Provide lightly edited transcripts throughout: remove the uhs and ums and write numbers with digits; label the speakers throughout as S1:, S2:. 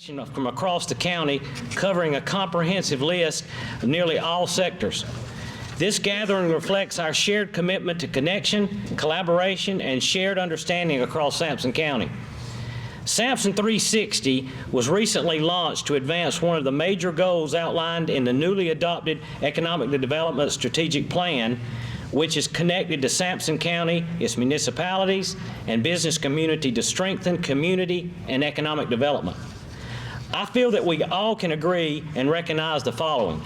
S1: from across the county, covering a comprehensive list of nearly all sectors. This gathering reflects our shared commitment to connection, collaboration, and shared understanding across Sampson County. Sampson 360 was recently launched to advance one of the major goals outlined in the newly adopted Economic Development Strategic Plan, which is connected to Sampson County, its municipalities, and business community to strengthen community and economic development. I feel that we all can agree and recognize the following: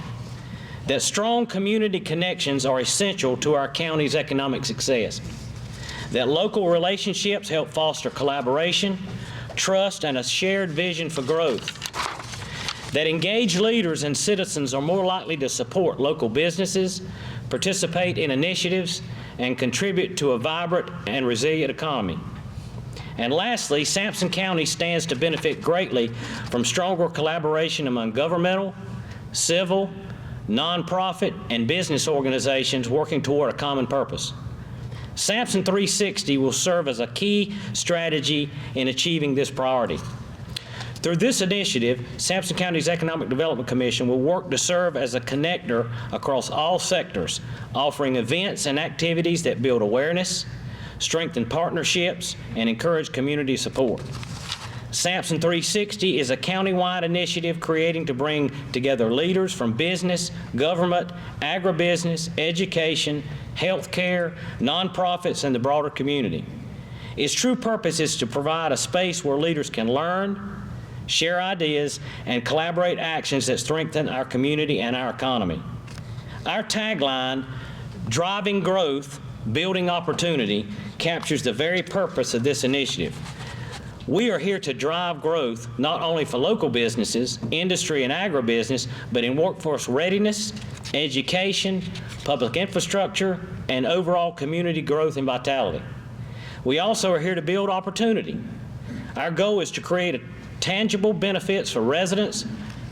S1: that strong community connections are essential to our county's economic success, that local relationships help foster collaboration, trust, and a shared vision for growth, that engaged leaders and citizens are more likely to support local businesses, participate in initiatives, and contribute to a vibrant and resilient economy. And lastly, Sampson County stands to benefit greatly from stronger collaboration among governmental, civil, nonprofit, and business organizations working toward a common purpose. Sampson 360 will serve as a key strategy in achieving this priority. Through this initiative, Sampson County's Economic Development Commission will work to serve as a connector across all sectors, offering events and activities that build awareness, strengthen partnerships, and encourage community support. Sampson 360 is a county-wide initiative creating to bring together leaders from business, government, agribusiness, education, healthcare, nonprofits, and the broader community. Its true purpose is to provide a space where leaders can learn, share ideas, and collaborate actions that strengthen our community and our economy. Our tagline, "Driving Growth, Building Opportunity," captures the very purpose of this initiative. We are here to drive growth not only for local businesses, industry, and agribusiness, but in workforce readiness, education, public infrastructure, and overall community growth and vitality. We also are here to build opportunity. Our goal is to create tangible benefits for residents,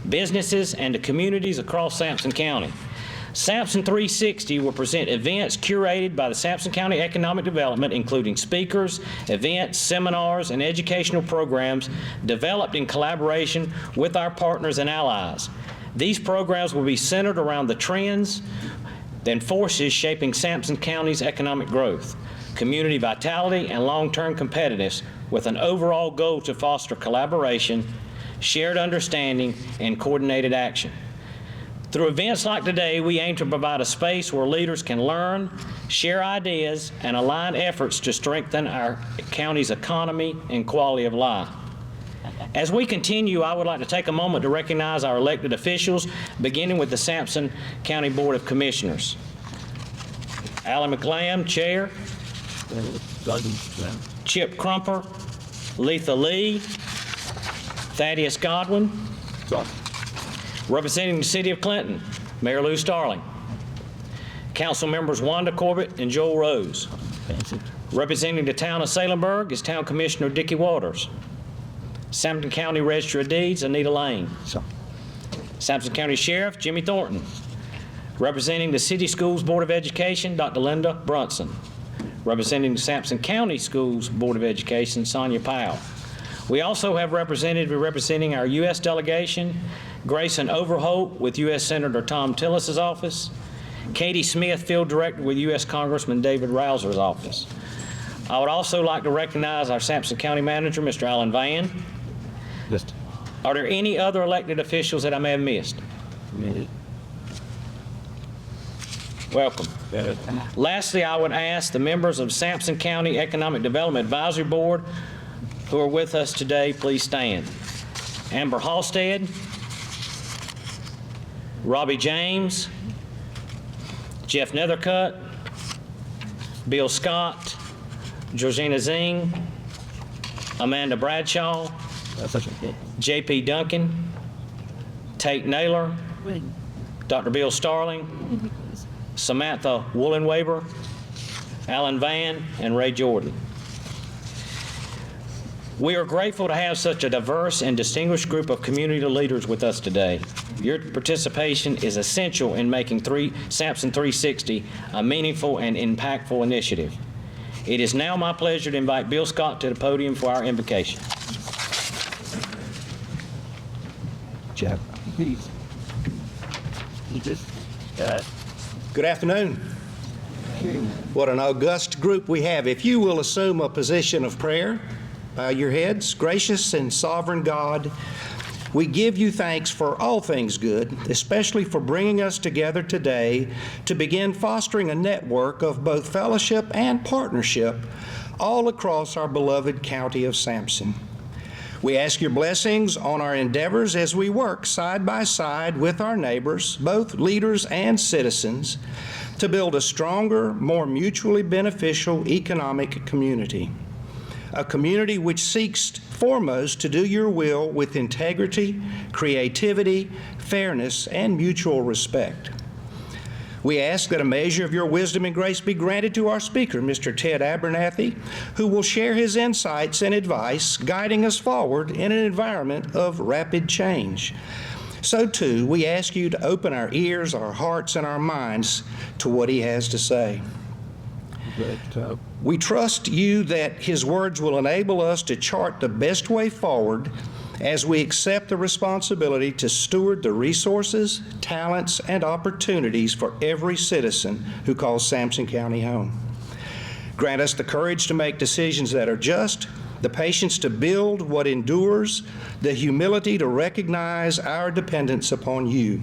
S1: businesses, and the communities across Sampson County. Sampson 360 will present events curated by the Sampson County Economic Development, including speakers, events, seminars, and educational programs developed in collaboration with our partners and allies. These programs will be centered around the trends and forces shaping Sampson County's economic growth, community vitality, and long-term competitiveness, with an overall goal to foster collaboration, shared understanding, and coordinated action. Through events like today, we aim to provide a space where leaders can learn, share ideas, and align efforts to strengthen our county's economy and quality of life. As we continue, I would like to take a moment to recognize our elected officials, beginning with the Sampson County Board of Commissioners. Alan McLam, Chair. Chip Crumper, Letha Lee, Thaddeus Godwin. Representing the City of Clinton, Mayor Lou Starling. Council members Wanda Corbett and Joel Rose. Representing the town of Salemburg is Town Commissioner Dickie Waters. Sampson County Register of Deeds, Anita Lane. Sampson County Sheriff Jimmy Thornton. Representing the City Schools Board of Education, Dr. Linda Brunson. Representing the Sampson County Schools Board of Education, Sonia Powell. We also have representing our U.S. delegation, Grayson Overholt with U.S. Senator Tom Tillis's office, Katie Smith, Field Director with U.S. Congressman David Rouser's office. I would also like to recognize our Sampson County Manager, Mr. Alan Vann.
S2: Yes.
S1: Are there any other elected officials that I may have missed? Welcome. Lastly, I would ask the members of Sampson County Economic Development Advisory Board who are with us today, please stand. Amber Halstead, Robbie James, Jeff Nethercutt, Bill Scott, Georgina Zing, Amanda Bradshaw, J.P. Duncan, Tate Naylor, Dr. Bill Starling, Samantha Woolenweber, Alan Vann, and Ray Jordan. We are grateful to have such a diverse and distinguished group of community leaders with us today. Your participation is essential in making Sampson 360 a meaningful and impactful initiative. It is now my pleasure to invite Bill Scott to the podium for our invocation.
S2: job. Please.
S3: Good afternoon. What an august group we have. If you will assume a position of prayer, bow your heads. Gracious and sovereign God, we give you thanks for all things good, especially for bringing us together today to begin fostering a network of both fellowship and partnership all across our beloved county of Sampson. We ask your blessings on our endeavors as we work side by side with our neighbors, both leaders and citizens, to build a stronger, more mutually beneficial economic community. A community which seeks foremost to do your will with integrity, creativity, fairness, and mutual respect. We ask that a measure of your wisdom and grace be granted to our speaker, Mr. Ted Abernathy, who will share his insights and advice, guiding us forward in an environment of rapid change. So, too, we ask you to open our ears, our hearts, and our minds to what he has to say. We trust you that his words will enable us to chart the best way forward as we accept the responsibility to steward the resources, talents, and opportunities for every citizen who calls Sampson County home. Grant us the courage to make decisions that are just, the patience to build what endures, the humility to recognize our dependence upon you.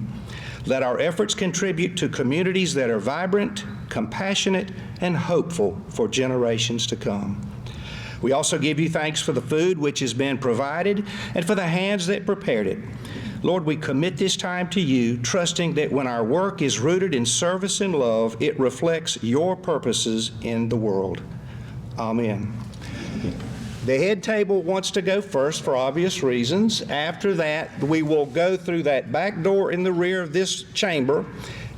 S3: Let our efforts contribute to communities that are vibrant, compassionate, and hopeful for generations to come. We also give you thanks for the food which has been provided and for the hands that prepared it. Lord, we commit this time to you, trusting that when our work is rooted in service and love, it reflects your purposes in the world. Amen. The head table wants to go first for obvious reasons. After that, we will go through that back door in the rear of this chamber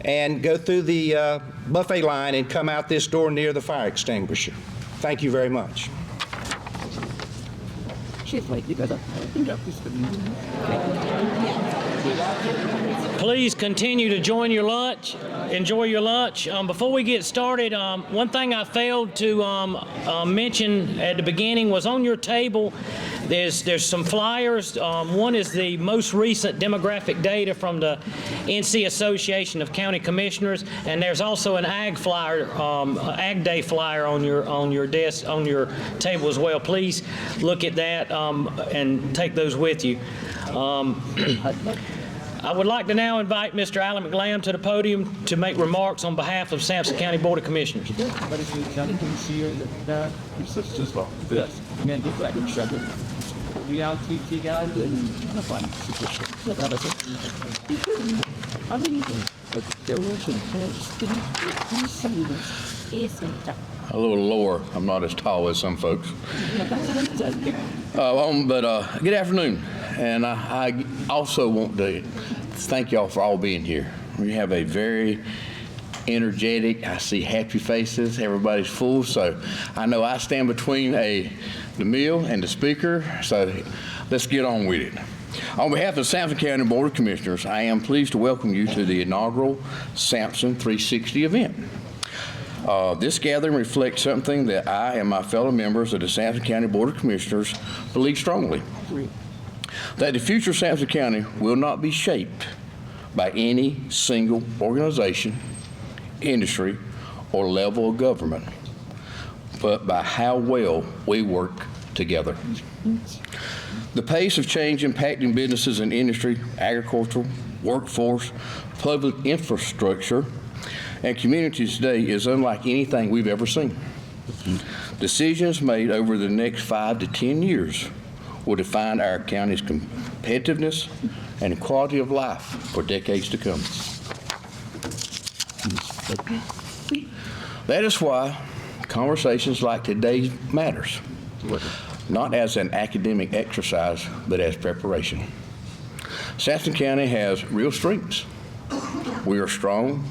S3: and go through the buffet line and come out this door near the fire extinguisher. Thank you very much.
S1: Please continue to enjoy your lunch. Before we get started, one thing I failed to mention at the beginning was on your table, there's some flyers. One is the most recent demographic data from the NC Association of County Commissioners, and there's also an Ag flyer, Ag Day flyer on your desk, on your table as well. Please look at that and take those with you. I would like to now invite Mr. Alan McLam to the podium to make remarks on behalf of Sampson County Board of Commissioners.
S4: A little lower. I'm not as tall as some folks. Good afternoon. And I also want to thank y'all for all being here. We have a very energetic, I see happy faces, everybody's full, so I know I stand between the meal and the speaker, so let's get on with it. On behalf of the Sampson County Board of Commissioners, I am pleased to welcome you to the inaugural Sampson 360 event. This gathering reflects something that I and my fellow members of the Sampson County Board of Commissioners believe strongly. That the future of Sampson County will not be shaped by any single organization, industry, or level of government, but by how well we work together. The pace of change impacting businesses and industry, agricultural, workforce, public infrastructure, and communities today is unlike anything we've ever seen. Decisions made over the next 5 to 10 years will define our county's competitiveness and quality of life for decades to come. That is why conversations like today matters, not as an academic exercise, but as preparation. Sampson County has real strengths. We are strong.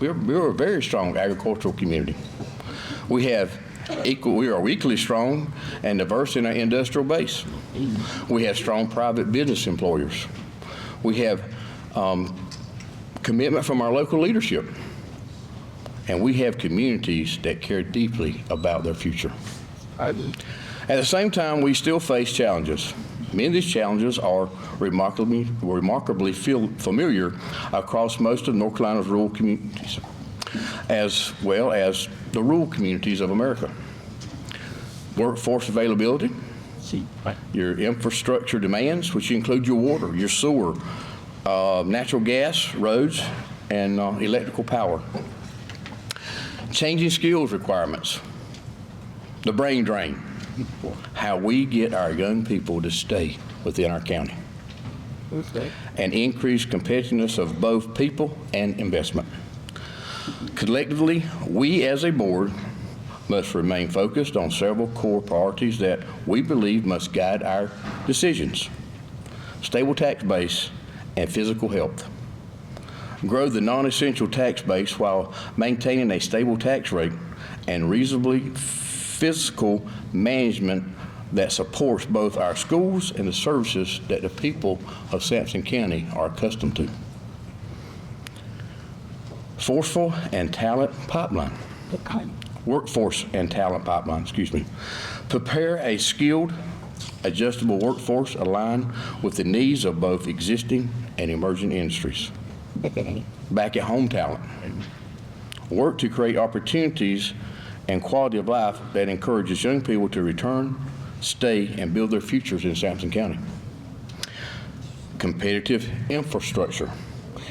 S4: We're a very strong agricultural community. We are equally strong and diverse in our industrial base. We have strong private business employers. We have commitment from our local leadership. And we have communities that care deeply about their future. At the same time, we still face challenges. Many of these challenges are remarkably familiar across most of North Carolina's rural communities, as well as the rural communities of America. Workforce availability, your infrastructure demands, which include your water, your sewer, natural gas, roads, and electrical power. Changing skills requirements, the brain drain, how we get our young people to stay within our county, and increased competitiveness of both people and investment. Collectively, we as a board must remain focused on several core priorities that we believe must guide our decisions: stable tax base and physical health. Grow the non-essential tax base while maintaining a stable tax rate and reasonably fiscal management that supports both our schools and the services that the people of Sampson County are accustomed to. Forceful and talent pipeline. Workforce and talent pipeline, Prepare a skilled, adjustable workforce aligned with the needs of both existing and emerging industries. Back at home talent. Work to create opportunities and quality of life that encourages young people to return, stay, and build their futures in Sampson County. Competitive infrastructure.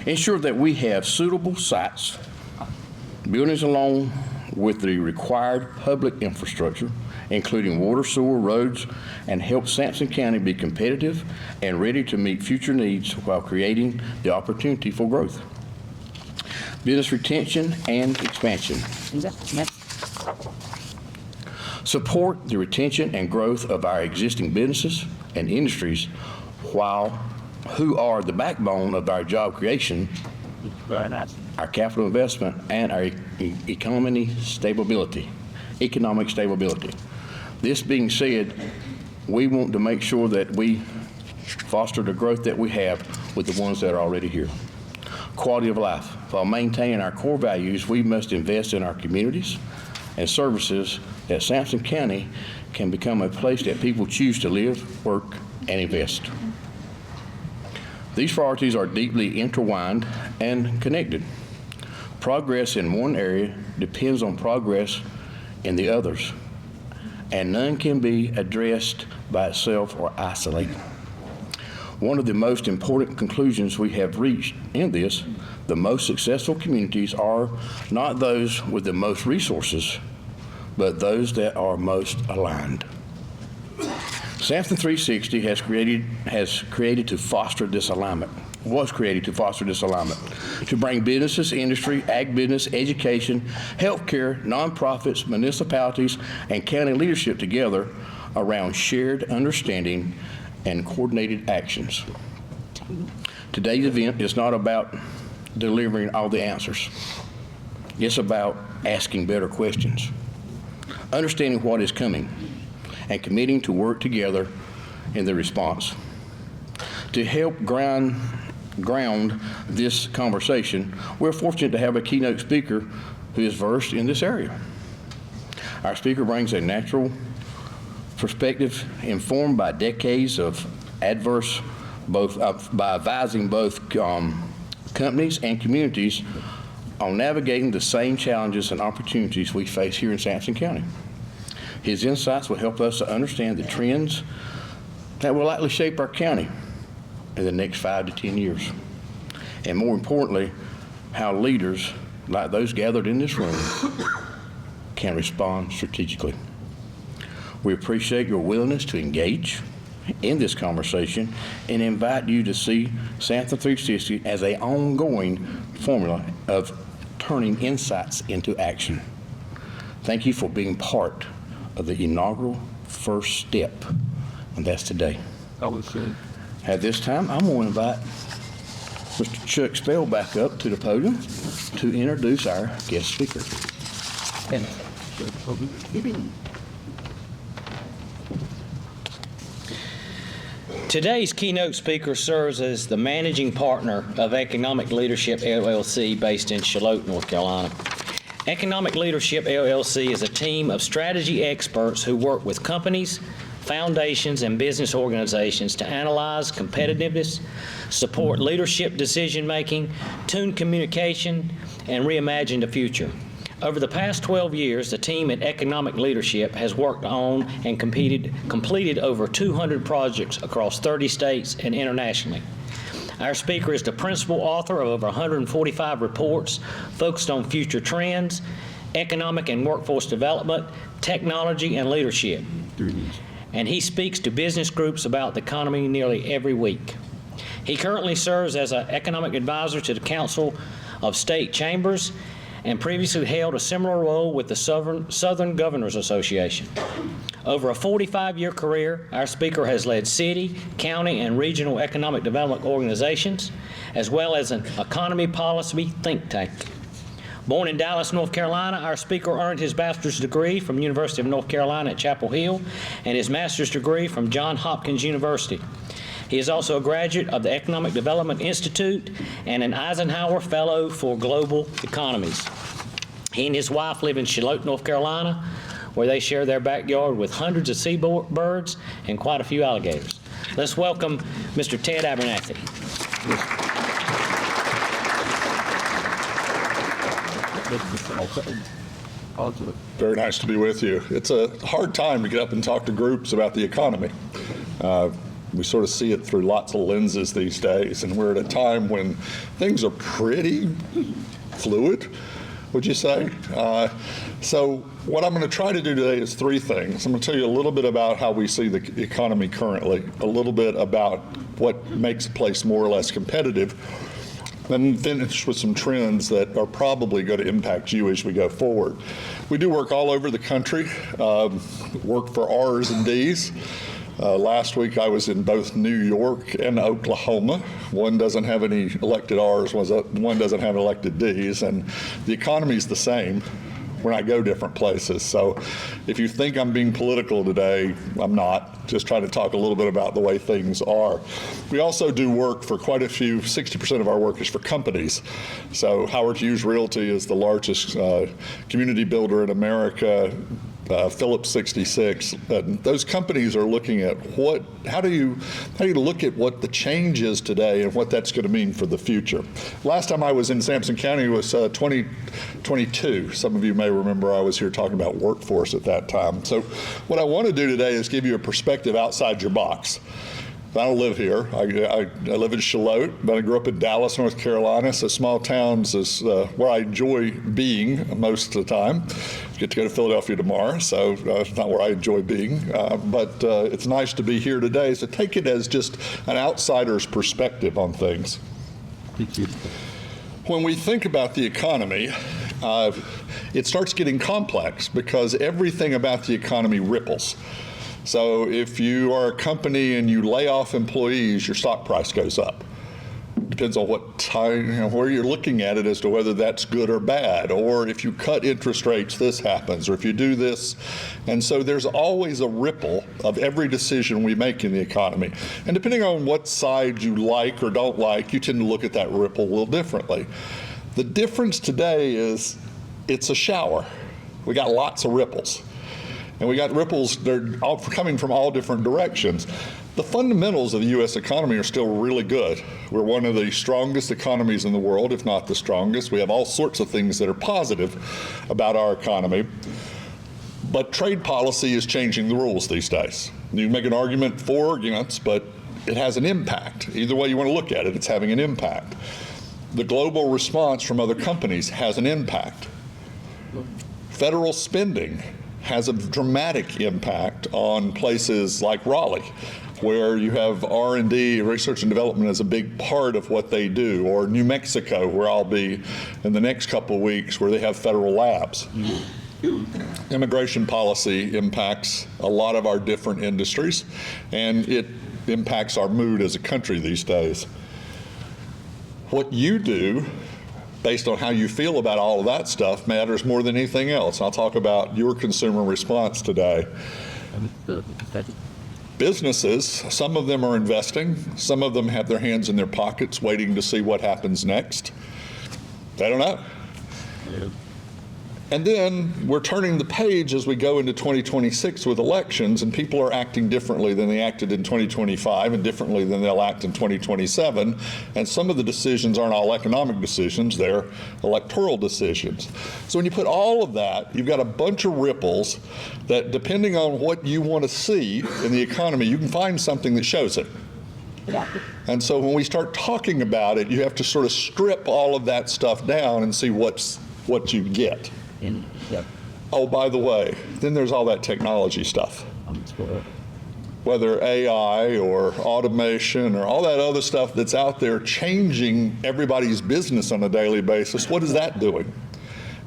S4: Ensure that we have suitable sites, buildings along with the required public infrastructure, including water, sewer, roads, and help Sampson County be competitive and ready to meet future needs while creating the opportunity for growth. Business retention and expansion. Support the retention and growth of our existing businesses and industries who are the backbone of our job creation, our capital investment, and our economic stability. This being said, we want to make sure that we foster the growth that we have with the ones that are already here. Quality of life. While maintaining our core values, we must invest in our communities and services that Sampson County can become a place that people choose to live, work, and invest. These priorities are deeply intertwined and connected. Progress in one area depends on progress in the others, and none can be addressed by itself or isolated. One of the most important conclusions we have reached in this, the most successful communities are not those with the most resources, but those that are most aligned. Sampson 360 was created to foster this alignment, to bring businesses, industry, ag business, education, healthcare, nonprofits, municipalities, and county leadership together around shared understanding and coordinated actions. Today's event is not about delivering all the answers. It's about asking better questions, understanding what is coming, and committing to work together in the response. To help ground this conversation, we're fortunate to have a keynote speaker who is versed in this area. Our speaker brings a natural perspective informed by decades of by advising both companies and communities on navigating the same challenges and opportunities we face here in Sampson County. His insights will help us to understand the trends that will likely shape our county in the next 5 to 10 years. And more importantly, how leaders like those gathered in this room can respond strategically. We appreciate your willingness to engage in this conversation and invite you to see Sampson 360 as an ongoing formula of turning insights into action. Thank you for being part of the inaugural first step, and that's today. At this time, I'm going to invite Mr. Chuck Spell back up to the podium to introduce our guest speaker.
S1: Today's keynote speaker serves as the managing partner of Economic Leadership LLC based in Charlotte, North Carolina. Economic Leadership LLC is a team of strategy experts who work with companies, foundations, and business organizations to analyze competitiveness, support leadership decision-making, tune communication, and reimagine the future. Over the past 12 years, the team at Economic Leadership has worked on and completed over 200 projects across 30 states and internationally. Our speaker is the principal author of over 145 reports focused on future trends, economic and workforce development, technology, and leadership. And he speaks to business groups about the economy nearly every week. He currently serves as an economic advisor to the Council of State Chambers and previously held a similar role with the Southern Governors Association. Over a 45-year career, our speaker has led city, county, and regional economic development organizations, as well as an economy policy think tank. Born in Dallas, North Carolina, our speaker earned his bachelor's degree from the University of North Carolina at Chapel Hill and his master's degree from Johns Hopkins University. He is also a graduate of the Economic Development Institute and an Eisenhower Fellow for Global Economies. He and his wife live in Charlotte, North Carolina, where they share their backyard with hundreds of seabirds and quite a few alligators. Let's welcome Mr. Ted Abernathy.
S2: Very nice to be with you. It's a hard time to get up and talk to groups about the economy. We sort of see it through lots of lenses these days, and we're at a time when things are pretty fluid, would you say? So what I'm going to try to do today is three things. I'm going to tell you a little bit about how we see the economy currently, a little bit about what makes a place more or less competitive, and finish with some trends that are probably going to impact you as we go forward. We do work all over the country, work for R's and D's. Last week I was in both New York and Oklahoma. One doesn't have any elected R's, one doesn't have elected D's, and the economy's the same when I go different places. So if you think I'm being political today, I'm not. Just trying to talk a little bit about the way things are. We also do work for quite a few, 60% of our work is for companies. So Howard Hughes Realty is the largest community builder in America. Phillips 66. Those companies are looking at how do you look at what the change is today and what that's going to mean for the future. Last time I was in Sampson County was 2022. Some of you may remember I was here talking about workforce at that time. So what I want to do today is give you a perspective outside your box. I don't live here. I live in Charlotte, but I grew up in Dallas, North Carolina, so small towns is where I enjoy being most of the time. Get to go to Philadelphia tomorrow, so it's not where I enjoy being, but it's nice to be here today. So take it as just an outsider's perspective on things. Thank you. When we think about the economy, it starts getting complex because everything about the economy ripples. So if you are a company and you lay off employees, your stock price goes up. Depends on what time, where you're looking at it as to whether that's good or bad. Or if you cut interest rates, this happens. Or if you do this. And so there's always a ripple of every decision we make in the economy. And depending on what side you like or don't like, you tend to look at that ripple a little differently. The difference today is it's a shower. We got lots of ripples. And we got ripples, they're all coming from all different directions. The fundamentals of the U.S. economy are still really good. We're one of the strongest economies in the world, if not the strongest. We have all sorts of things that are positive about our economy. But trade policy is changing the rules these days. You can make an argument for or against, but it has an impact. Either way you want to look at it, it's having an impact. The global response from other companies has an impact. Federal spending has a dramatic impact on places like Raleigh, where you have R&D, research and development, as a big part of what they do, or New Mexico, where I'll be in the next couple of weeks, where they have federal labs. Immigration policy impacts a lot of our different industries, and it impacts our mood as a country these days. What you do, based on how you feel about all of that stuff, matters more than anything else. I'll talk about your consumer response today. Businesses, some of them are investing, some of them have their hands in their pockets waiting to see what happens next. They don't know. And then we're turning the page as we go into 2026 with elections, and people are acting differently than they acted in 2025 and differently than they'll act in 2027. And some of the decisions aren't all economic decisions, they're electoral decisions. So when you put all of that, you've got a bunch of ripples that, depending on what you want to see in the economy, you can find something that shows it. And so when we start talking about it, you have to sort of strip all of that stuff down and see what you get. Oh, by the way, then there's all that technology stuff. Whether AI or automation or all that other stuff that's out there changing everybody's business on a daily basis, what is that doing?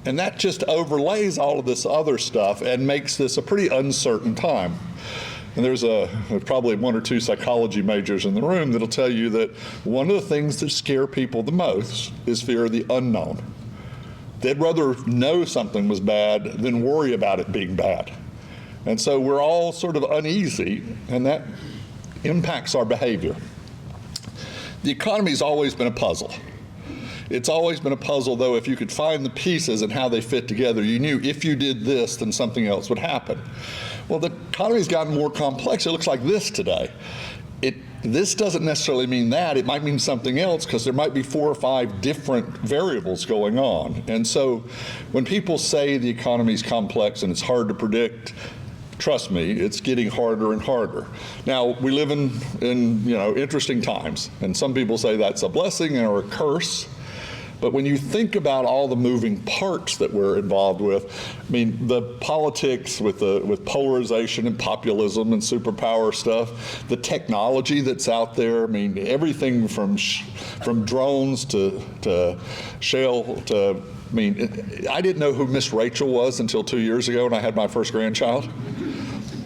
S2: And that just overlays all of this other stuff and makes this a pretty uncertain time. And there's probably one or two psychology majors in the room that'll tell you that one of the things that scare people the most is fear of the unknown. They'd rather know something was bad than worry about it being bad. And so we're all sort of uneasy, and that impacts our behavior. The economy's always been a puzzle. It's always been a puzzle, though, if you could find the pieces and how they fit together, you knew if you did this, then something else would happen. Well, the economy's gotten more complex. It looks like this today. This doesn't necessarily mean that. It might mean something else, because there might be 4 or 5 different variables going on. And so when people say the economy's complex and it's hard to predict, trust me, it's getting harder and harder. Now, we live in interesting times, and some people say that's a blessing or a curse. But when you think about all the moving parts that we're involved with, I mean, the politics with polarization and populism and superpower stuff, the technology that's out there, I mean, everything from drones to shale to, I mean, I didn't know who Miss Rachel was until 2 years ago when I had my first grandchild.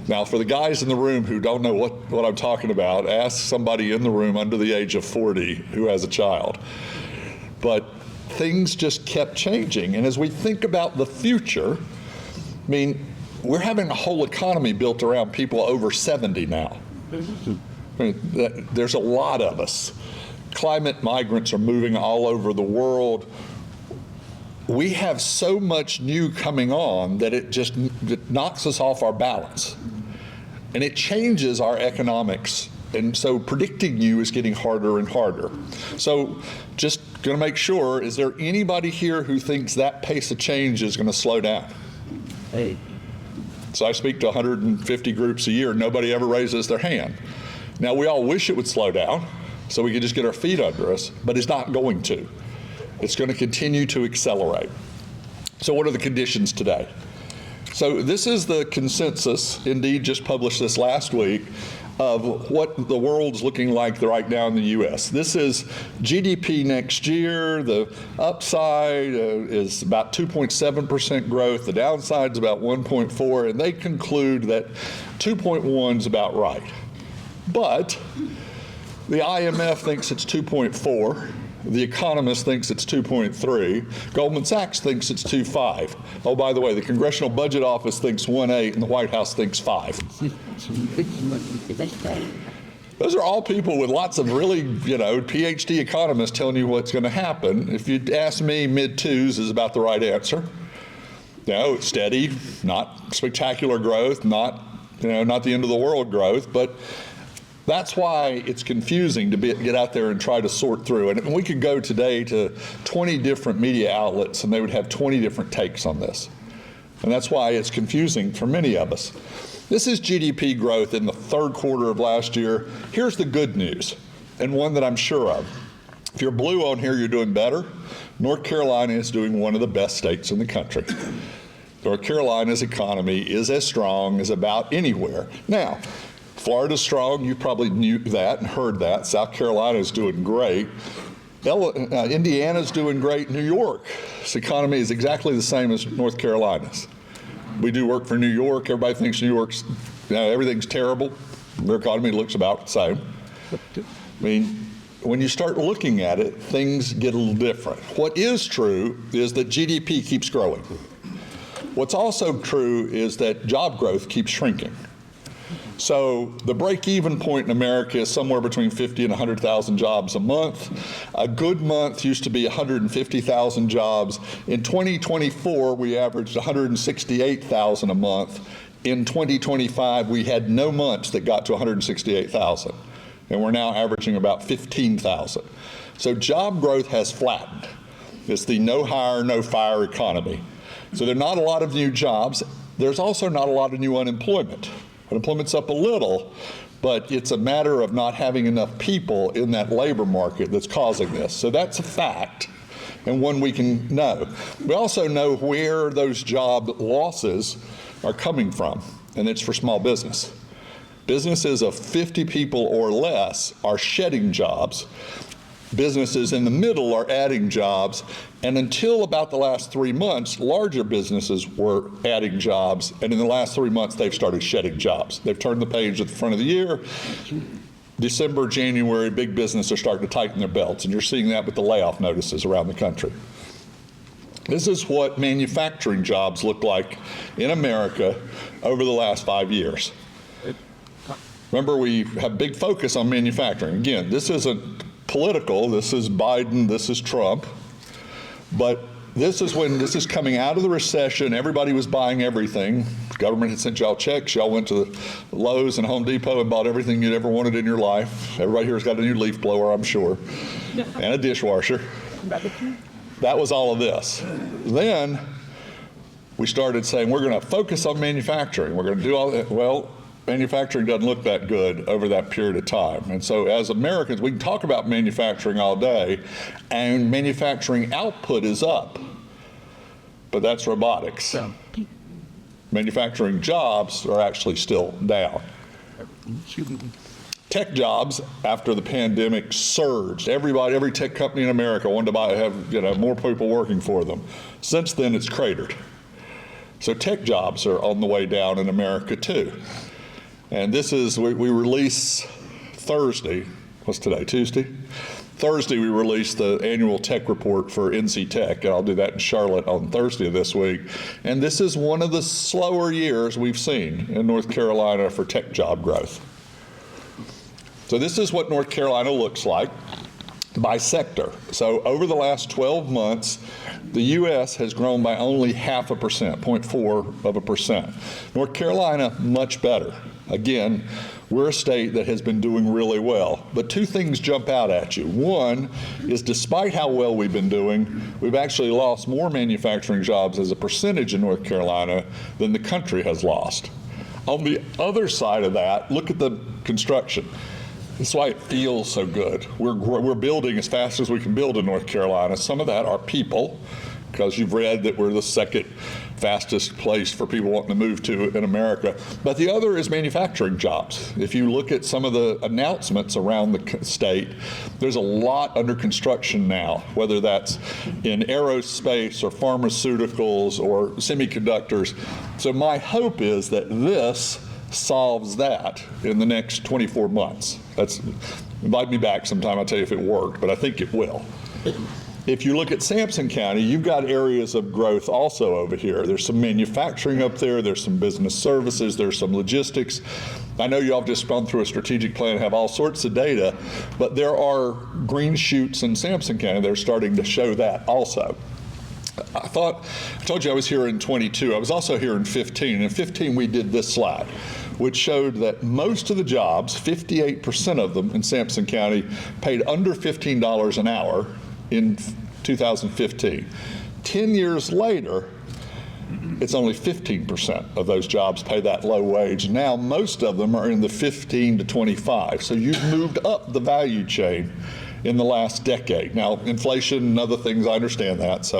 S2: Now, for the guys in the room who don't know what I'm talking about, ask somebody in the room under the age of 40 who has a child. But things just kept changing. And as we think about the future, I mean, we're having a whole economy built around people over 70 now. I mean, there's a lot of us. Climate migrants are moving all over the world. We have so much new coming on that it knocks us off our balance. And it changes our economics. And so predicting you is getting harder and harder. So just going to make sure, is there anybody here who thinks that pace of change is going to slow down?
S5: Hey.
S2: So I speak to 150 groups a year. Nobody ever raises their hand. Now, we all wish it would slow down so we could just get our feet under us, but it's not going to. It's going to continue to accelerate. So what are the conditions today? So this is the consensus, Indeed just published this last week, of what the world's looking like right now in the U.S. This is GDP next year. The upside is about 2.7% growth. The downside is about 1.4%, and they conclude that 2.1 is about right. But the IMF thinks it's 2.4. The Economist thinks it's 2.3. Goldman Sachs thinks it's 2.5. Oh, by the way, the Congressional Budget Office thinks 1.8, and the White House thinks 5. Those are all people with lots of really, PhD economists telling you what's going to happen. If you'd ask me, mid-2s is about the right answer. It's steady, not spectacular growth, not the end of the world growth, but that's why it's confusing to get out there and try to sort through. And we could go today to 20 different media outlets, and they would have 20 different takes on this. And that's why it's confusing for many of us. This is GDP growth in the third quarter of last year. Here's the good news, and one that I'm sure of. If you're blue on here, you're doing better. North Carolina is doing one of the best states in the country. North Carolina's economy is as strong as about anywhere. Now, Florida's strong. You probably knew that and heard that. South Carolina's doing great. Indiana's doing great. New York's economy is exactly the same as North Carolina's. We do work for New York. Everybody thinks New York's, everything's terrible. Their economy looks about the same. I mean, when you start looking at it, things get a little different. What is true is that GDP keeps growing. What's also true is that job growth keeps shrinking. So the break-even point in America is somewhere between 50 and 100,000 jobs a month. A good month used to be 150,000 jobs. In 2024, we averaged 168,000 a month. In 2025, we had no months that got to 168,000, and we're now averaging about 15,000. So job growth has flattened. It's the no hire, no fire economy. So there are not a lot of new jobs. There's also not a lot of new unemployment. Unemployment's up a little, but it's a matter of not having enough people in that labor market that's causing this. So that's a fact, and one we can know. We also know where those job losses are coming from, and it's for small business. Businesses of 50 people or less are shedding jobs. Businesses in the middle are adding jobs, and until about the last 3 months, larger businesses were adding jobs, and in the last 3 months, they've started shedding jobs. They've turned the page at the front of the year. December, January, big business are starting to tighten their belts, and you're seeing that with the layoff notices around the country. This is what manufacturing jobs look like in America over the last 5 years. Remember, we have big focus on manufacturing. Again, this isn't political, this is Biden, this is Trump, but this is when this is coming out of the recession. Everybody was buying everything. The government had sent y'all checks. Y'all went to the Lowe's and Home Depot and bought everything you'd ever wanted in your life. Everybody here's got a new leaf blower, I'm sure, and a dishwasher. That was all of this. Then we started saying we're going to focus on manufacturing. We're going to do all that. Well, manufacturing doesn't look that good over that period of time. And so as Americans, we can talk about manufacturing all day, and manufacturing output is up, but that's robotics. Manufacturing jobs are actually still down. Tech jobs after the pandemic surged. Every tech company in America wanted to have more people working for them. Since then, it's cratered. So tech jobs are on the way down in America too. And this is, we release Thursday, what's today, Tuesday? Thursday we released the annual tech report for NC Tech, and I'll do that in Charlotte on Thursday of this week. And this is one of the slower years we've seen in North Carolina for tech job growth. So this is what North Carolina looks like by sector. So over the last 12 months, the U.S. has grown by only 0.5%, 0.4%. North Carolina, much better. Again, we're a state that has been doing really well. But two things jump out at you. One is, despite how well we've been doing, we've actually lost more manufacturing jobs as a percentage in North Carolina than the country has lost. On the other side of that, look at the construction. That's why it feels so good. We're building as fast as we can build in North Carolina. Some of that are people, because you've read that we're the second fastest place for people wanting to move to in America. But the other is manufacturing jobs. If you look at some of the announcements around the state, there's a lot under construction now, whether that's in aerospace or pharmaceuticals or semiconductors. So my hope is that this solves that in the next 24 months. Invite me back sometime, I'll tell you if it worked, but I think it will. If you look at Sampson County, you've got areas of growth also over here. There's some manufacturing up there, there's some business services, there's some logistics. I know y'all have just gone through a strategic plan, have all sorts of data, but there are green shoots in Sampson County that are starting to show that also. I told you I was here in 22. I was also here in 15. And in 15, we did this slide, which showed that most of the jobs, 58% of them in Sampson County, paid under $15 an hour in 2015. 10 years later, it's only 15% of those jobs pay that low wage. Now, most of them are in the 15 to 25. So you've moved up the value chain in the last decade. Now, inflation and other things, I understand that.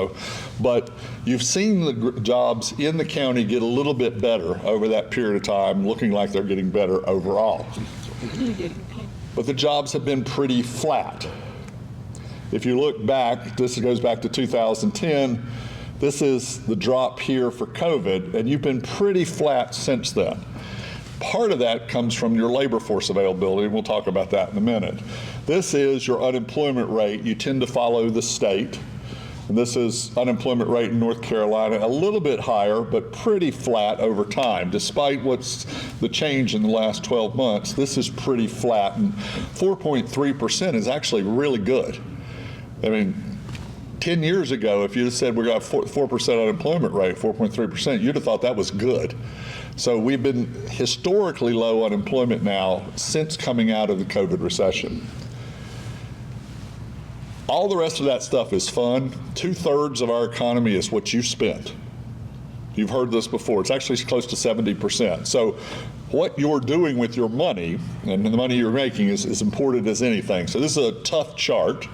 S2: But you've seen the jobs in the county get a little bit better over that period of time, looking like they're getting better overall. But the jobs have been pretty flat. If you look back, this goes back to 2010, this is the drop here for COVID, and you've been pretty flat since then. Part of that comes from your labor force availability, and we'll talk about that in a minute. This is your unemployment rate. You tend to follow the state. And this is unemployment rate in North Carolina, a little bit higher, but pretty flat over time. Despite what's the change in the last 12 months, this is pretty flat. And 4.3% is actually really good. I mean, 10 years ago, if you'd have said we got 4% unemployment rate, 4.3%, you'd have thought that was good. So we've been historically low unemployment now since coming out of the COVID recession. All the rest of that stuff is fun. 2/3 of our economy is what you spend. You've heard this before. It's actually close to 70%. So what you're doing with your money and the money you're making is as important as anything. So this is a tough chart.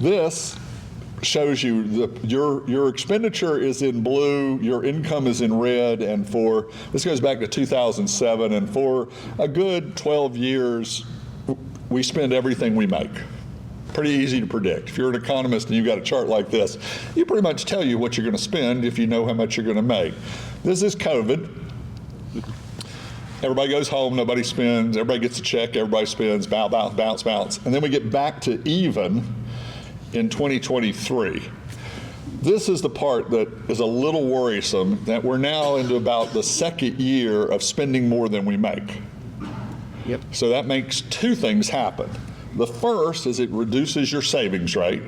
S2: This shows you your expenditure is in blue, your income is in red, and this goes back to 2007, and for a good 12 years, we spend everything we make. Pretty easy to predict. If you're an economist and you've got a chart like this, you pretty much tell you what you're going to spend if you know how much you're going to make. This is COVID. Everybody goes home, nobody spends, everybody gets a check, everybody spends, bounce. And then we get back to even in 2023. This is the part that is a little worrisome, that we're now into about the second year of spending more than we make.
S3: Yep.
S2: So that makes two things happen. The first is it reduces your savings rate.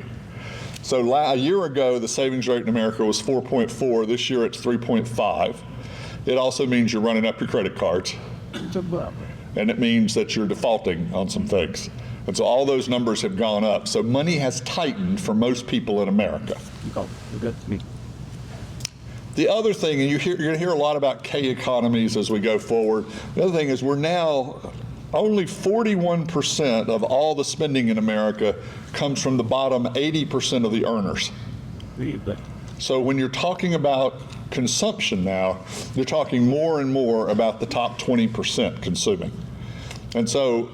S2: So a year ago, the savings rate in America was 4.4. This year, it's 3.5. It also means you're running up your credit cards. And it means that you're defaulting on some things. And so all those numbers have gone up. So money has tightened for most people in America. The other thing, and you're going to hear a lot about K economies as we go forward. The other thing is we're now only 41% of all the spending in America comes from the bottom 80% of the earners. So when you're talking about consumption now, you're talking more and more about the top 20% consuming. And so,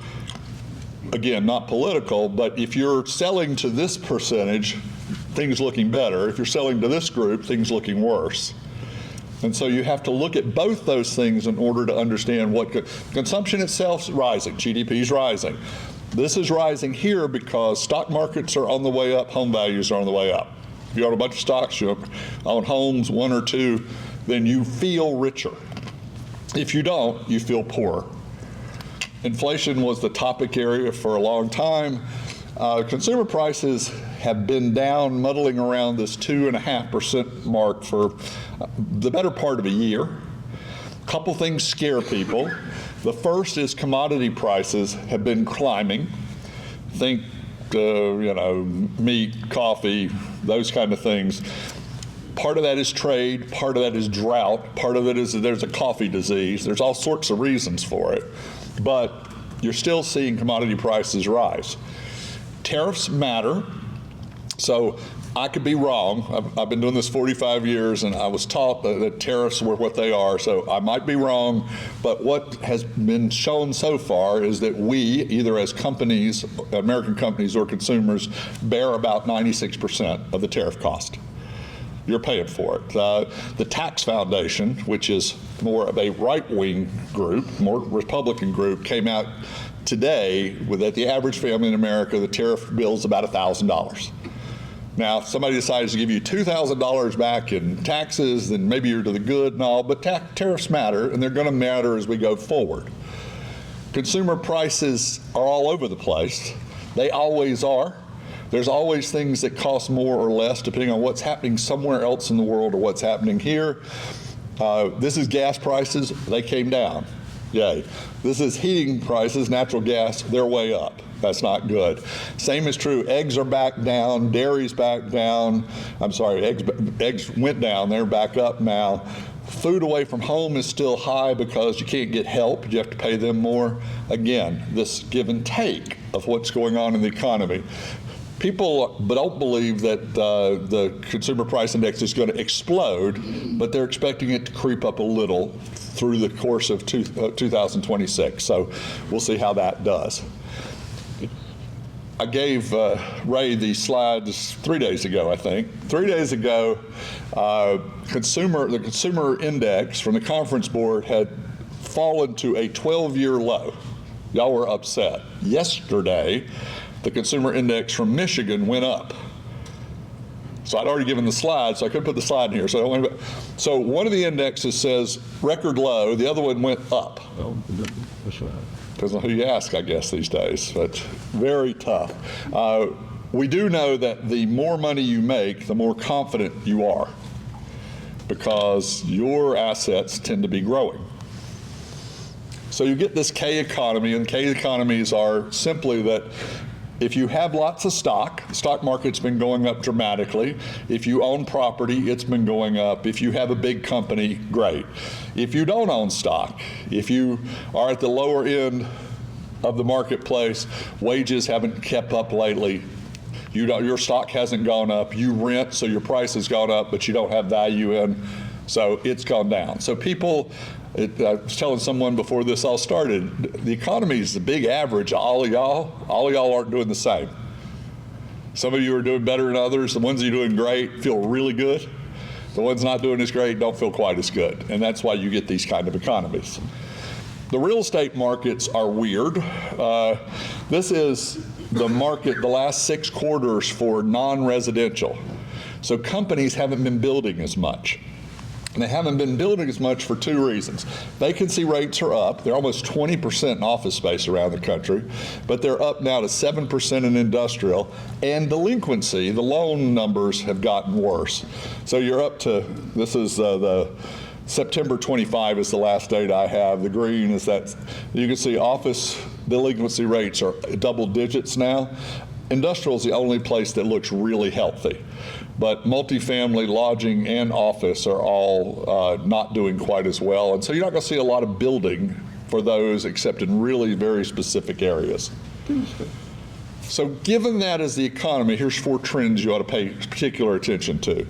S2: again, not political, but if you're selling to this percentage, things looking better. If you're selling to this group, things looking worse. And so you have to look at both those things in order to understand what consumption itself is rising, GDP is rising. This is rising here because stock markets are on the way up, home values are on the way up. If you own a bunch of stocks, you own homes, one or two, then you feel richer. If you don't, you feel poorer. Inflation was the topic area for a long time. Consumer prices have been down, muddling around this 2.5% mark for the better part of a year. A couple things scare people. The first is commodity prices have been climbing. Think, meat, coffee, those kind of things. Part of that is trade, part of that is drought, part of it is that there's a coffee disease. There's all sorts of reasons for it. But you're still seeing commodity prices rise. Tariffs matter. So I could be wrong. I've been doing this 45 years, and I was taught that tariffs were what they are. So I might be wrong. But what has been shown so far is that we, either as companies, American companies or consumers, bear about 96% of the tariff cost. You're paying for it. The Tax Foundation, which is more of a right-wing group, more Republican group, came out today that the average family in America, the tariff bill is about $1,000. Now, if somebody decides to give you $2,000 back in taxes, then maybe you're to the good and all, but tariffs matter, and they're going to matter as we go forward. Consumer prices are all over the place. They always are. There's always things that cost more or less depending on what's happening somewhere else in the world or what's happening here. This is gas prices. They came down. Yay. This is heating prices, natural gas. They're way up. That's not good. Same is true. Eggs are back down. Dairy's back down. I'm sorry, eggs went down. They're back up now. Food away from home is still high because you can't get help. You have to pay them more. Again, this give and take of what's going on in the economy. People don't believe that the consumer price index is going to explode, but they're expecting it to creep up a little through the course of 2026. So we'll see how that does. I gave Ray these slides 3 days ago, I think. 3 days ago, the consumer index from the conference board had fallen to a 12-year low. Y'all were upset. Yesterday, the consumer index from Michigan went up. So I'd already given the slide, so I couldn't put the slide in here. So one of the indexes says record low, the other one went up. Depends on who you ask, I guess, these days, but very tough. We do know that the more money you make, the more confident you are, because your assets tend to be growing. So you get this K economy, and K economies are simply that if you have lots of stock, the stock market's been going up dramatically. If you own property, it's been going up. If you have a big company, great. If you don't own stock, if you are at the lower end of the marketplace, wages haven't kept up lately, your stock hasn't gone up, you rent, so your price has gone up, but you don't have value in, so it's gone down. So people, I was telling someone before this all started, the economy is the big average of all of y'all. All of y'all aren't doing the same. Some of you are doing better than others. The ones that are doing great feel really good. The ones not doing as great don't feel quite as good. And that's why you get these kind of economies. The real estate markets are weird. This is the market the last 6 quarters for non-residential. So companies haven't been building as much. And they haven't been building as much for 2 reasons. Vacancy rates are up. They're almost 20% in office space around the country, but they're up now to 7% in industrial. And delinquency, the loan numbers have gotten worse. So you're up to, this is the September 25 is the last data I have. The green is that, you can see office delinquency rates are double digits now. Industrial is the only place that looks really healthy. But multifamily, lodging, and office are all not doing quite as well. And so you're not going to see a lot of building for those except in really very specific areas. So given that as the economy, here's 4 trends you ought to pay particular attention to.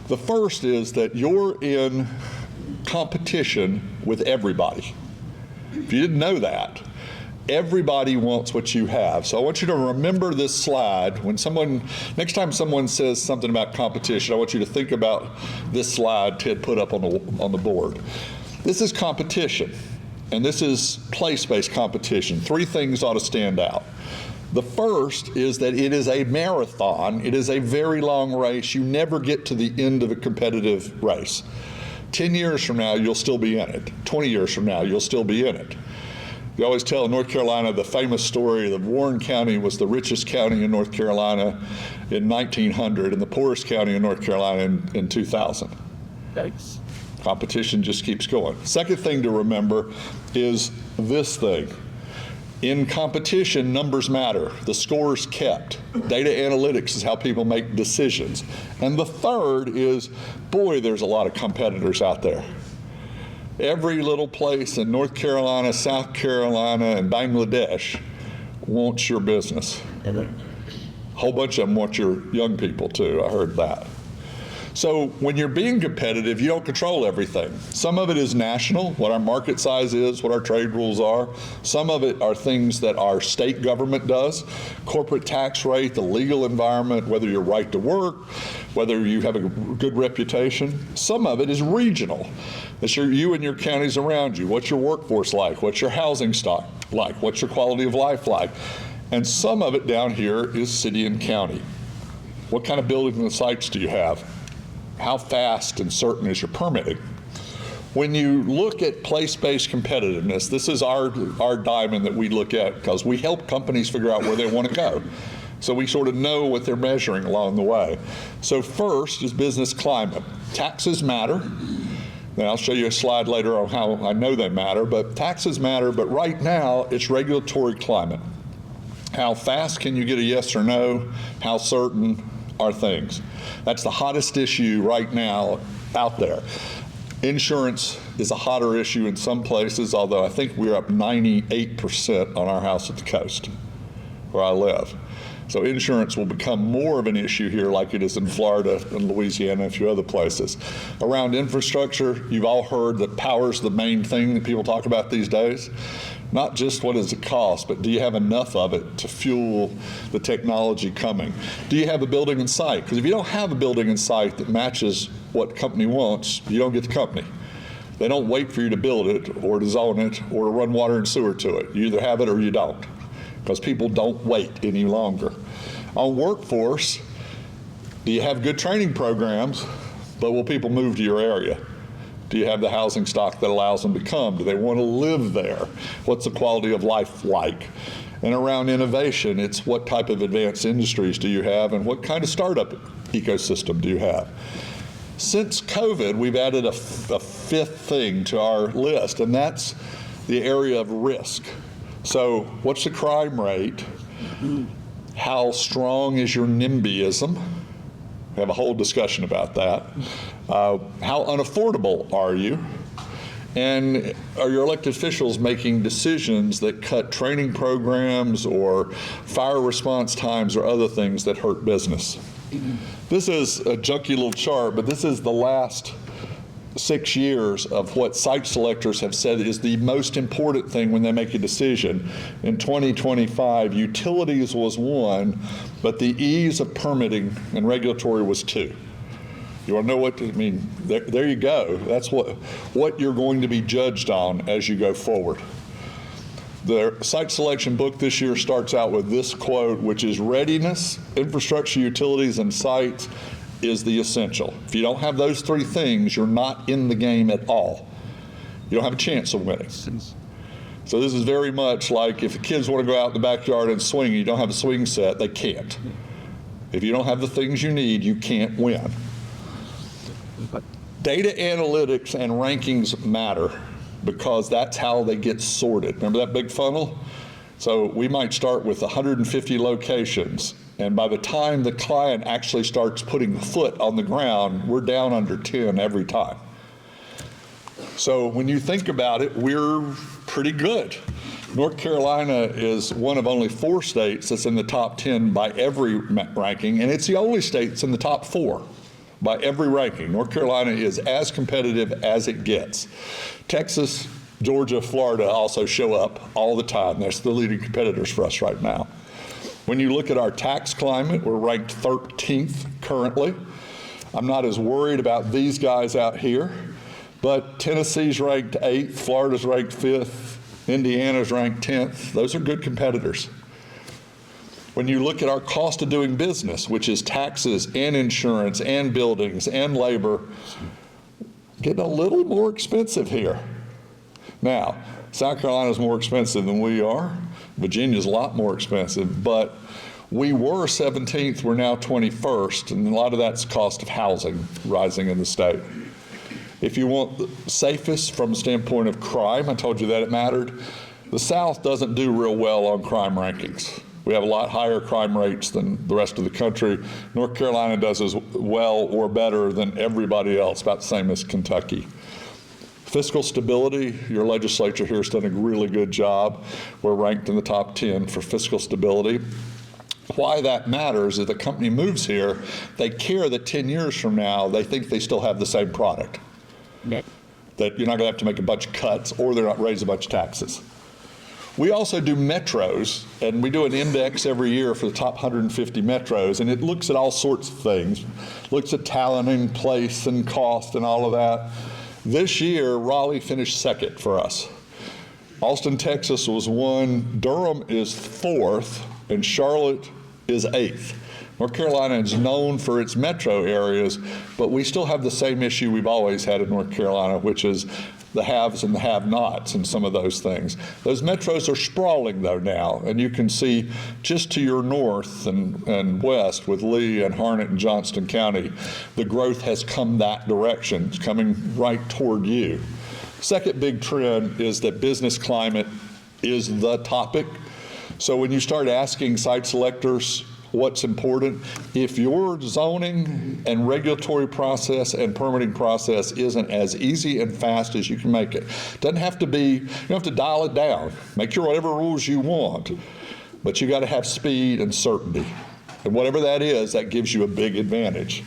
S2: The first is that you're in competition with everybody. If you didn't know that, everybody wants what you have. So I want you to remember this slide. When next time someone says something about competition, I want you to think about this slide Ted put up on the board. This is competition, and this is place-based competition. 3 things ought to stand out. The first is that it is a marathon. It is a very long race. You never get to the end of a competitive race. 10 years from now, you'll still be in it. 20 years from now, you'll still be in it. You always tell in North Carolina the famous story that Warren County was the richest county in North Carolina in 1900 and the poorest county in North Carolina in 2000. Thanks. Competition just keeps going. Second thing to remember is this thing. In competition, numbers matter. The score's kept. Data analytics is how people make decisions. And the third is, boy, there's a lot of competitors out there. Every little place in North Carolina, South Carolina, and Bangladesh wants your business. A whole bunch of them want your young people too, I heard that. So when you're being competitive, you don't control everything. Some of it is national, what our market size is, what our trade rules are. Some of it are things that our state government does, corporate tax rate, the legal environment, whether you're right to work, whether you have a good reputation. Some of it is regional. It's you and your counties around you. What's your workforce like? What's your housing stock like? What's your quality of life like? And some of it down here is city and county. What kind of buildings and sites do you have? How fast and certain is your permitting? When you look at place-based competitiveness, this is our diamond that we look at because we help companies figure out where they want to go. So we sort of know what they're measuring along the way. So first is business climate. Taxes matter. Then I'll show you a slide later on how I know they matter, but taxes matter, but right now it's regulatory climate. How fast can you get a yes or no? How certain are things? That's the hottest issue right now out there. Insurance is a hotter issue in some places, although I think we're up 98% on our house at the coast where I live. So insurance will become more of an issue here like it is in Florida and Louisiana and a few other places. Around infrastructure, you've all heard that power is the main thing that people talk about these days. Not just what does it cost, but do you have enough of it to fuel the technology coming? Do you have a building in sight? Because if you don't have a building in sight that matches what company wants, you don't get the company. They don't wait for you to build it or to zone it or to run water and sewer to it. You either have it or you don't, because people don't wait any longer. On workforce, Do you have good training programs, but will people move to your area? Do you have the housing stock that allows them to come? Do they want to live there? What's the quality of life like? And around innovation, it's what type of advanced industries do you have and what kind of startup ecosystem do you have? Since COVID, we've added a fifth thing to our list, and that's the area of risk. So what's the crime rate? How strong is your NIMBYism? We have a whole discussion about that. How unaffordable are you? And are your elected officials making decisions that cut training programs or fire response times or other things that hurt business? This is a junky little chart, but this is the last 6 years of what site selectors have said is the most important thing when they make a decision. In 2025, utilities was 1, but the ease of permitting and regulatory was 2. You want to know what I mean? There you go. That's what you're going to be judged on as you go forward. The site selection book this year starts out with this quote, which is readiness, infrastructure, utilities, and sites is the essential. If you don't have those 3 things, you're not in the game at all. You don't have a chance of winning. So this is very much like if the kids want to go out in the backyard and swing, and you don't have a swing set, they can't. If you don't have the things you need, you can't win. Data analytics and rankings matter because that's how they get sorted. Remember that big funnel? So we might start with 150 locations, and by the time the client actually starts putting a foot on the ground, we're down under 10 every time. So when you think about it, we're pretty good. North Carolina is one of only 4 states that's in the top 10 by every ranking, and it's the only state that's in the top 4 by every ranking. North Carolina is as competitive as it gets. Texas, Georgia, Florida also show up all the time. That's the leading competitors for us right now. When you look at our tax climate, we're ranked 13th currently. I'm not as worried about these guys out here, but Tennessee's ranked 8th, Florida's ranked 5th, Indiana's ranked 10th. Those are good competitors. When you look at our cost of doing business, which is taxes and insurance and buildings and labor, getting a little more expensive here. Now, South Carolina's more expensive than we are. Virginia's a lot more expensive, but we were 17th, we're now 21st, and a lot of that's cost of housing rising in the state. If you want the safest from the standpoint of crime, I told you that it mattered. The South doesn't do real well on crime rankings. We have a lot higher crime rates than the rest of the country. North Carolina does as well or better than everybody else, about the same as Kentucky. Fiscal stability, your legislature here has done a really good job. We're ranked in the top 10 for fiscal stability. Why that matters is the company moves here, they care that 10 years from now, they think they still have the same product. That you're not gonna have to make a bunch of cuts or they're not raise a bunch of taxes. We also do metros, and we do an index every year for the top 150 metros, and it looks at all sorts of things. Looks at talent and place and cost and all of that. This year, Raleigh finished 2nd for us. Austin, Texas was 1, Durham is 4th, and Charlotte is 8th. North Carolina is known for its metro areas, but we still have the same issue we've always had in North Carolina, which is the haves and the have-nots and some of those things. Those metros are sprawling though now, and you can see just to your north and west with Lee and Harnett and Johnston County, the growth has come that direction. It's coming right toward you. Second big trend is that business climate is the topic. So when you start asking site selectors what's important, if your zoning and regulatory process and permitting process isn't as easy and fast as you can make it, doesn't have to be, you don't have to dial it down. Make sure whatever rules you want, but you got to have speed and certainty. And whatever that is, that gives you a big advantage.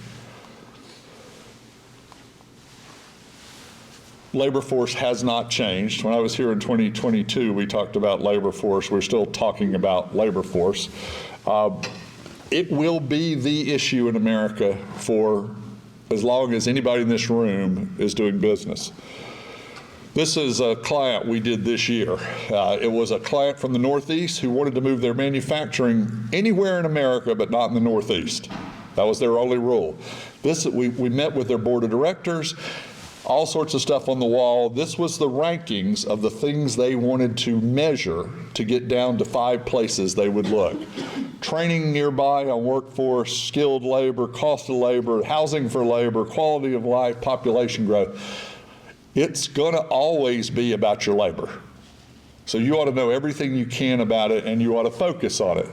S2: Labor force has not changed. When I was here in 2022, we talked about labor force. We're still talking about labor force. It will be the issue in America for as long as anybody in this room is doing business. This is a client we did this year. It was a client from the Northeast who wanted to move their manufacturing anywhere in America but not in the Northeast. That was their only rule. We met with their board of directors, all sorts of stuff on the wall. This was the rankings of the things they wanted to measure to get down to 5 places they would look. Training nearby on workforce, skilled labor, cost of labor, housing for labor, quality of life, population growth. It's going to always be about your labor. So you ought to know everything you can about it, and you ought to focus on it.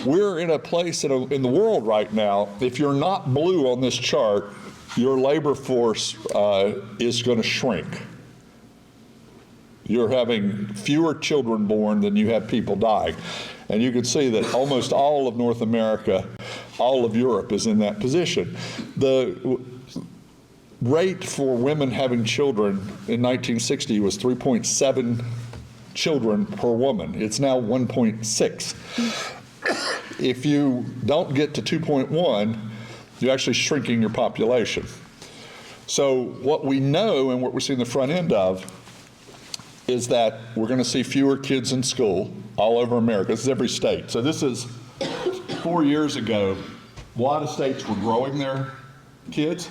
S2: We're in a place in the world right now, if you're not blue on this chart, your labor force is going to shrink. You're having fewer children born than you have people dying. And you can see that almost all of North America, all of Europe is in that position. The rate for women having children in 1960 was 3.7 children per woman. It's now 1.6. If you don't get to 2.1, you're actually shrinking your population. So what we know and what we're seeing the front end of is that we're going to see fewer kids in school all over America. This is every state. So this is 4 years ago. A lot of states were growing their kids.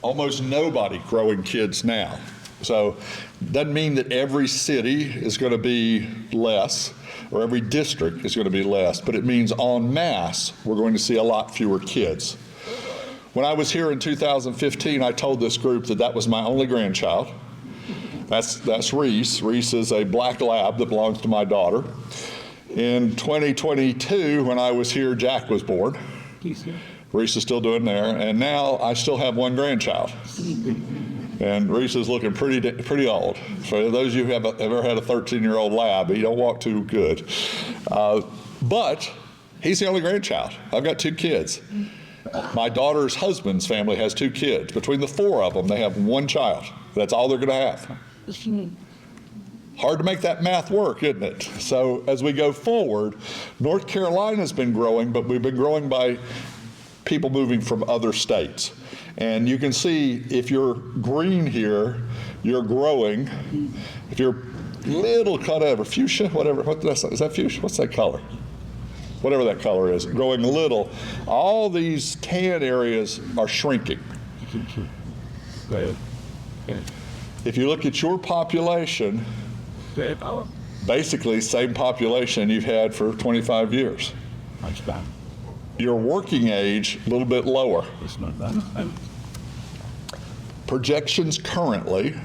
S2: Almost nobody growing kids now. So it doesn't mean that every city is going to be less or every district is going to be less, but it means en masse we're going to see a lot fewer kids. When I was here in 2015, I told this group that was my only grandchild. That's Reese. Reese is a black lab that belongs to my daughter. In 2022, when I was here, Jack was born. Reese is still doing there, and now I still have one grandchild. And Reese is looking pretty old. For those of you who have ever had a 13-year-old lab, he don't walk too good. But he's the only grandchild. I've got 2 kids. My daughter's husband's family has 2 kids. Between the 4 of them, they have 1 child. That's all they're going to have. Hard to make that math work, isn't it? So as we go forward, North Carolina's been growing, but we've been growing by people moving from other states. And you can see if you're green here, you're growing. If you're little whatever, fuchsia, whatever, is that fuchsia? What's that color? Whatever that color is, growing a little. All these tan areas are shrinking. If you look at your population, basically same population you've had for 25 years. Your working age, a little bit lower. Projections currently,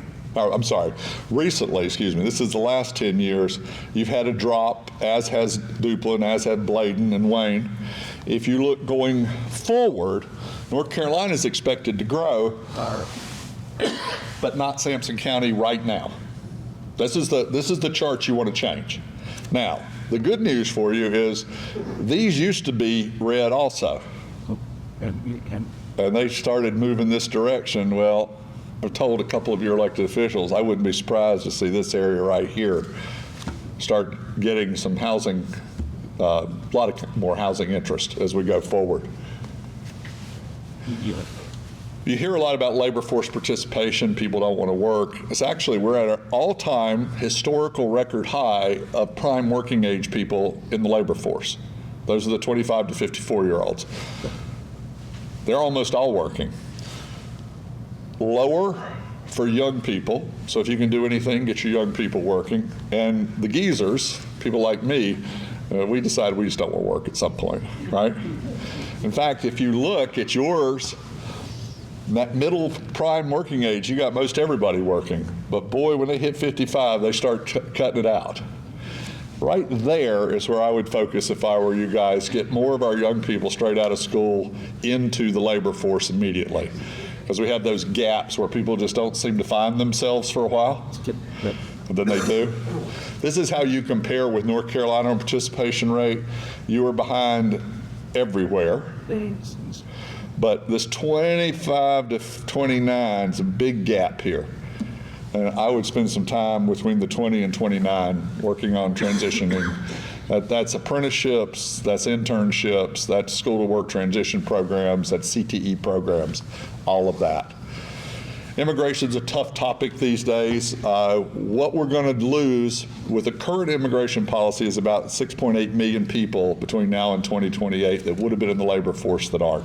S2: recently, this is the last 10 years, you've had a drop, as has Duplin, as have Bladen and Wayne. If you look going forward, North Carolina is expected to grow, but not Sampson County right now. This is the chart you want to change. Now, the good news for you is these used to be red also. And they started moving this direction. Well, I've told a couple of your elected officials, I wouldn't be surprised to see this area right here start getting some housing, a lot of more housing interest as we go forward. You hear a lot about labor force participation, people don't want to work. It's actually, we're at an all-time historical record high of prime working age people in the labor force. Those are the 25 to 54-year-olds. They're almost all working. Lower for young people, so if you can do anything, get your young people working. And the geezers, people like me, we decided we just don't want to work at some point, right? In fact, if you look at yours, that middle prime working age, you got most everybody working. But boy, when they hit 55, they start cutting it out. Right there is where I would focus if I were you guys. Get more of our young people straight out of school into the labor force immediately. Because we have those gaps where people just don't seem to find themselves for a while. And then they do. This is how you compare with North Carolina on participation rate. You are behind everywhere. But this 25 to 29 is a big gap here. And I would spend some time between the 20 and 29 working on transitioning. That's apprenticeships, that's internships, that's school to work transition programs, that's CTE programs, all of that. Immigration's a tough topic these days. What we're going to lose with the current immigration policy is about 6.8 million people between now and 2028 that would have been in the labor force that aren't.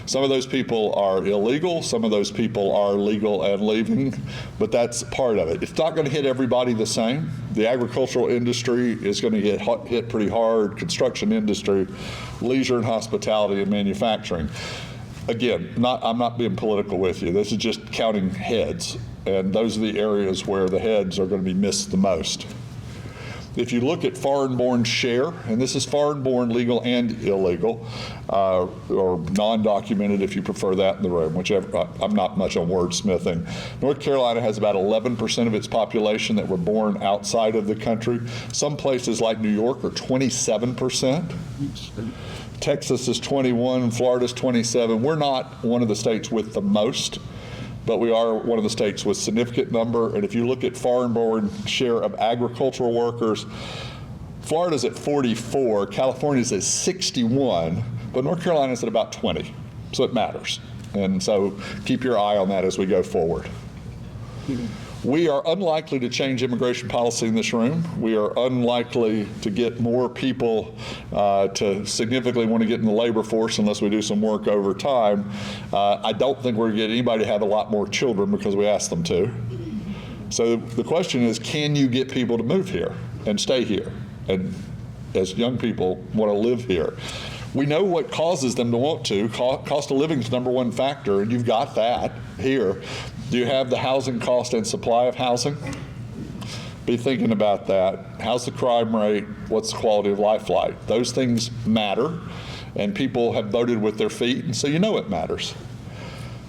S2: Some of those people are illegal, some of those people are legal and leaving, but that's part of it. It's not going to hit everybody the same. The agricultural industry is going to get hit pretty hard, construction industry, leisure and hospitality and manufacturing. Again, I'm not being political with you. This is just counting heads, and those are the areas where the heads are going to be missed the most. If you look at foreign-born share, and this is foreign-born legal and illegal, or non-documented if you prefer that in the room, whichever. I'm not much on wordsmithing. North Carolina has about 11% of its population that were born outside of the country. Some places like New York are 27%. Texas is 21, Florida's 27. We're not one of the states with the most, but we are one of the states with significant number. And if you look at foreign-born share of agricultural workers, Florida's at 44, California's at 61, but North Carolina's at about 20. So it matters. And so keep your eye on that as we go forward. We are unlikely to change immigration policy in this room. We are unlikely to get more people to significantly want to get in the labor force unless we do some work over time. I don't think we're going to get anybody to have a lot more children because we asked them to. So the question is, can you get people to move here and stay here? And as young people want to live here. We know what causes them to want to. Cost of living is the #1 factor, and you've got that here. Do you have the housing cost and supply of housing? Be thinking about that. How's the crime rate? What's the quality of life like? Those things matter, and people have voted with their feet, and so you know it matters.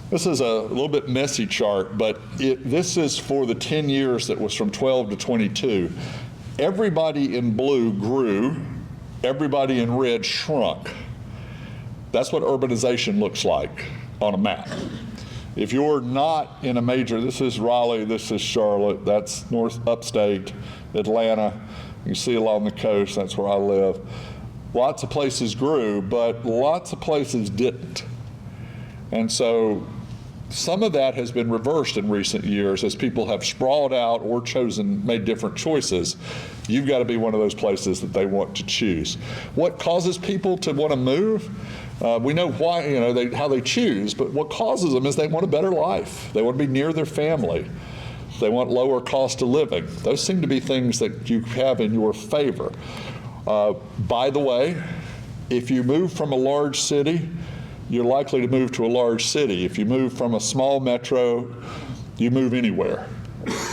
S2: This is a little bit messy chart, but this is for the 10 years that was from 12 to 22. Everybody in blue grew. Everybody in red shrunk. That's what urbanization looks like on a map. If you're not in a major, this is Raleigh, this is Charlotte, that's north upstate, Atlanta, you see along the coast, that's where I live. Lots of places grew, but lots of places didn't. And so some of that has been reversed in recent years as people have sprawled out or made different choices. You've got to be one of those places that they want to choose. What causes people to want to move? We know why, how they choose, but what causes them is they want a better life. They want to be near their family. They want lower cost of living. Those seem to be things that you have in your favor. By the way, if you move from a large city, you're likely to move to a large city. If you move from a small metro, you move anywhere.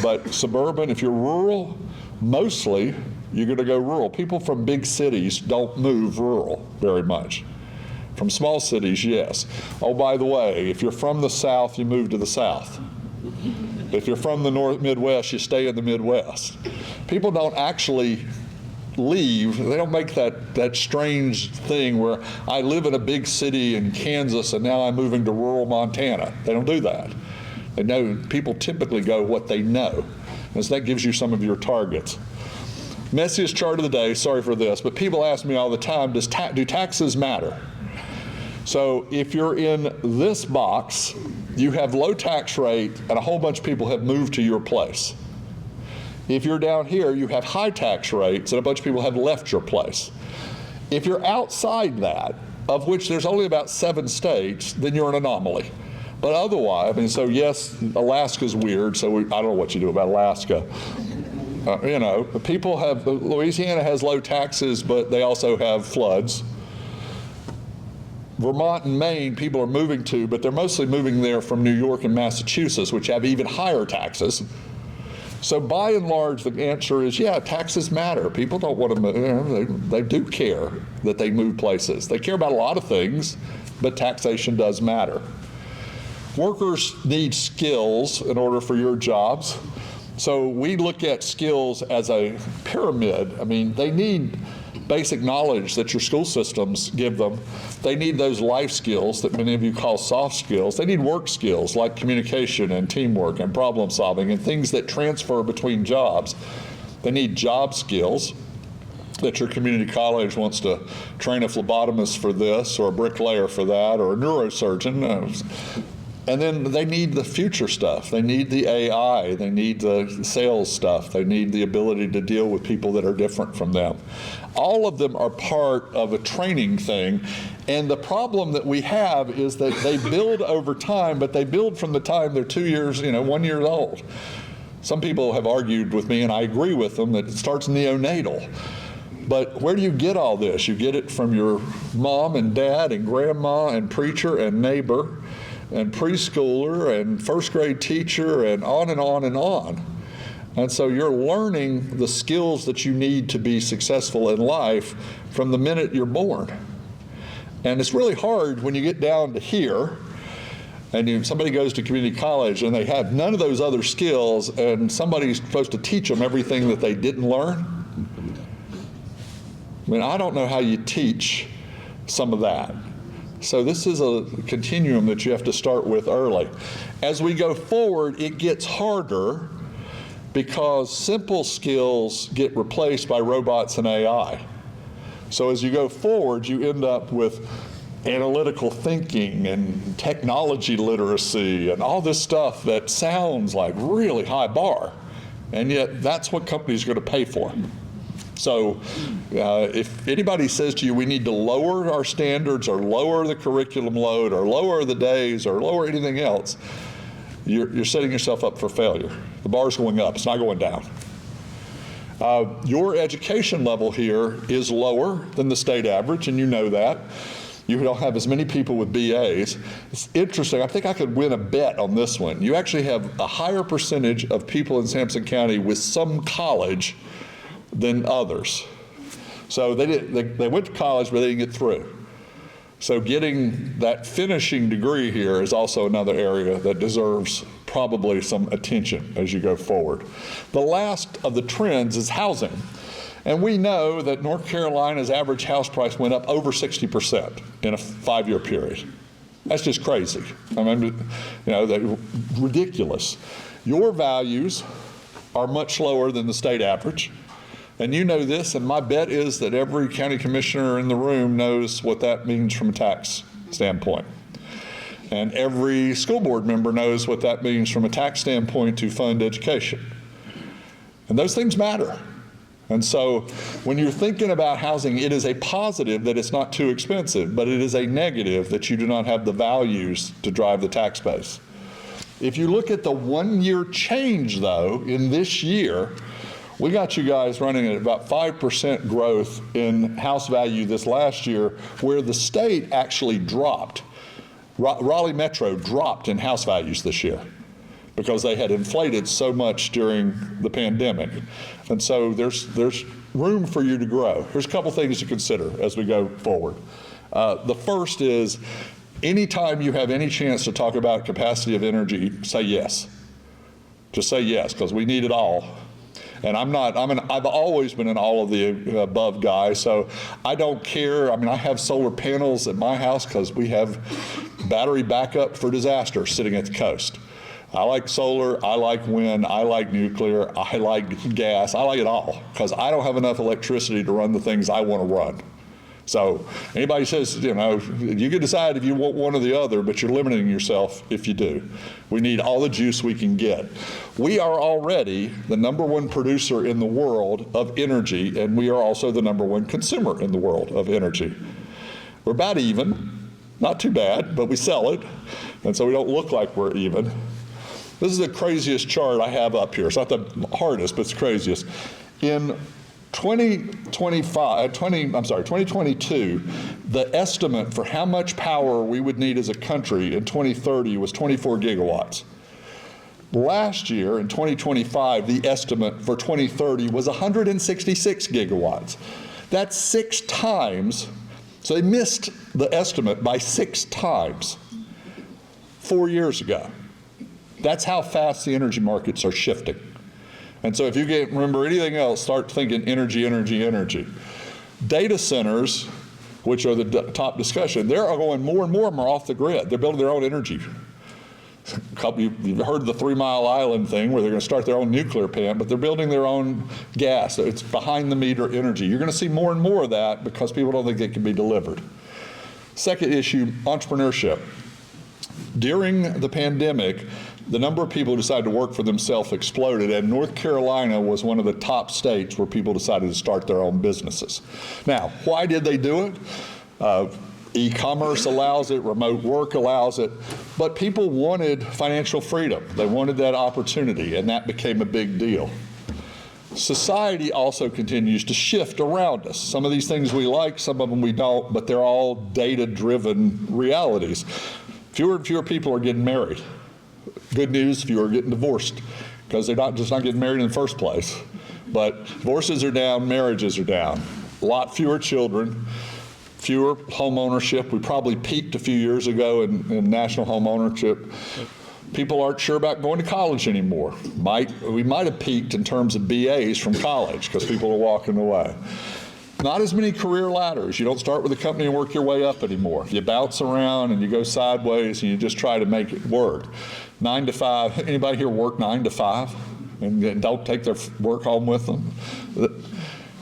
S2: But suburban, if you're rural, mostly you're going to go rural. People from big cities don't move rural very much. From small cities, yes. Oh, by the way, if you're from the South, you move to the South. If you're from the Midwest, you stay in the Midwest. People don't actually leave. They don't make that strange thing where I live in a big city in Kansas and now I'm moving to rural Montana. They don't do that. They know people typically go what they know. And so that gives you some of your targets. Messiest chart of the day, sorry for this, but people ask me all the time, do taxes matter? So if you're in this box, you have low tax rate and a whole bunch of people have moved to your place. If you're down here, you have high tax rates and a bunch of people have left your place. If you're outside that, of which there's only about 7 states, then you're an anomaly. But otherwise, so yes, Alaska's weird, so I don't know what you do about Alaska. People have, Louisiana has low taxes, but they also have floods. Vermont and Maine, people are moving to, but they're mostly moving there from New York and Massachusetts, which have even higher taxes. So by and large, the answer is, yeah, taxes matter. People don't want to move. They do care that they move places. They care about a lot of things, but taxation does matter. Workers need skills in order for your jobs. So we look at skills as a pyramid. They need basic knowledge that your school systems give them. They need those life skills that many of you call soft skills. They need work skills like communication and teamwork and problem solving and things that transfer between jobs. They need job skills that your community college wants to train a phlebotomist for this or a bricklayer for that or a neurosurgeon. And then they need the future stuff. They need the AI. They need the sales stuff. They need the ability to deal with people that are different from them. All of them are part of a training thing. And the problem that we have is that they build over time, but they build from the time they're 2 years, 1 year old. Some people have argued with me, and I agree with them, that it starts neonatal. But where do you get all this? You get it from your mom and dad and grandma and preacher and neighbor and preschooler and first grade teacher and on and on and on. And so you're learning the skills that you need to be successful in life from the minute you're born. And it's really hard when you get down to here and somebody goes to community college and they have none of those other skills and somebody's supposed to teach them everything that they didn't learn. I mean, I don't know how you teach some of that. So this is a continuum that you have to start with early. As we go forward, it gets harder because simple skills get replaced by robots and AI. So as you go forward, you end up with analytical thinking and technology literacy and all this stuff that sounds like really high bar, and yet that's what companies are going to pay for. So if anybody says to you, we need to lower our standards or lower the curriculum load or lower the days or lower anything else, you're setting yourself up for failure. The bar's going up, it's not going down. Your education level here is lower than the state average, and you know that. You don't have as many people with BAs. It's interesting, I think I could win a bet on this one. You actually have a higher percentage of people in Sampson County with some college than others. So they went to college, but they didn't get through. So getting that finishing degree here is also another area that deserves probably some attention as you go forward. The last of the trends is housing. And we know that North Carolina's average house price went up over 60% in a 5-year period. That's just crazy. I mean, they're ridiculous. Your values are much lower than the state average. And you know this, and my bet is that every county commissioner in the room knows what that means from a tax standpoint. And every school board member knows what that means from a tax standpoint to fund education. And those things matter. And so when you're thinking about housing, it is a positive that it's not too expensive, but it is a negative that you do not have the values to drive the tax base. If you look at the 1-year change, though, in this year, we got you guys running at about 5% growth in house value this last year, where the state actually dropped. Raleigh Metro dropped in house values this year because they had inflated so much during the pandemic. And so there's room for you to grow. There's a couple things to consider as we go forward. The first is, anytime you have any chance to talk about capacity of energy, say yes. Just say yes, because we need it all. And I've always been an all of the above guy, so I don't care. I mean, I have solar panels at my house because we have battery backup for disaster sitting at the coast. I like solar, I like wind, I like nuclear, I like gas, I like it all, because I don't have enough electricity to run the things I want to run. So anybody says, you can decide if you want one or the other, but you're limiting yourself if you do. We need all the juice we can get. We are already the #1 producer in the world of energy, and we are also the #1 consumer in the world of energy. We're about even, not too bad, but we sell it, and so we don't look like we're even. This is the craziest chart I have up here. It's not the hardest, but it's the craziest. In 2022, the estimate for how much power we would need as a country in 2030 was 24 gigawatts. Last year, in 2025, the estimate for 2030 was 166 gigawatts. That's 6 times, so they missed the estimate by 6 times 4 years ago. That's how fast the energy markets are shifting. And so if you can't remember anything else, start thinking energy, energy, energy. Data centers, which are the top discussion, they're going more and more of them are off the grid. They're building their own energy. You've heard the 3 Mile Island thing where they're going to start their own nuclear plant, but they're building their own gas. So it's behind the meter energy. You're going to see more and more of that because people don't think it can be delivered. Second issue, entrepreneurship. During the pandemic, the number of people who decided to work for themselves exploded, and North Carolina was one of the top states where people decided to start their own businesses. Now, why did they do it? E-commerce allows it, remote work allows it, but people wanted financial freedom. They wanted that opportunity, and that became a big deal. Society also continues to shift around us. Some of these things we like, some of them we don't, but they're all data-driven realities. Fewer and fewer people are getting married. Good news, fewer are getting divorced, because they're not getting married in the first place. But divorces are down, marriages are down. A lot fewer children, fewer home ownership. We probably peaked a few years ago in national home ownership. People aren't sure about going to college anymore. We might have peaked in terms of BAs from college because people are walking away. Not as many career ladders. You don't start with a company and work your way up anymore. You bounce around and you go sideways and you just try to make it work. 9 to 5. Anybody here work 9 to 5 and don't take their work home with them?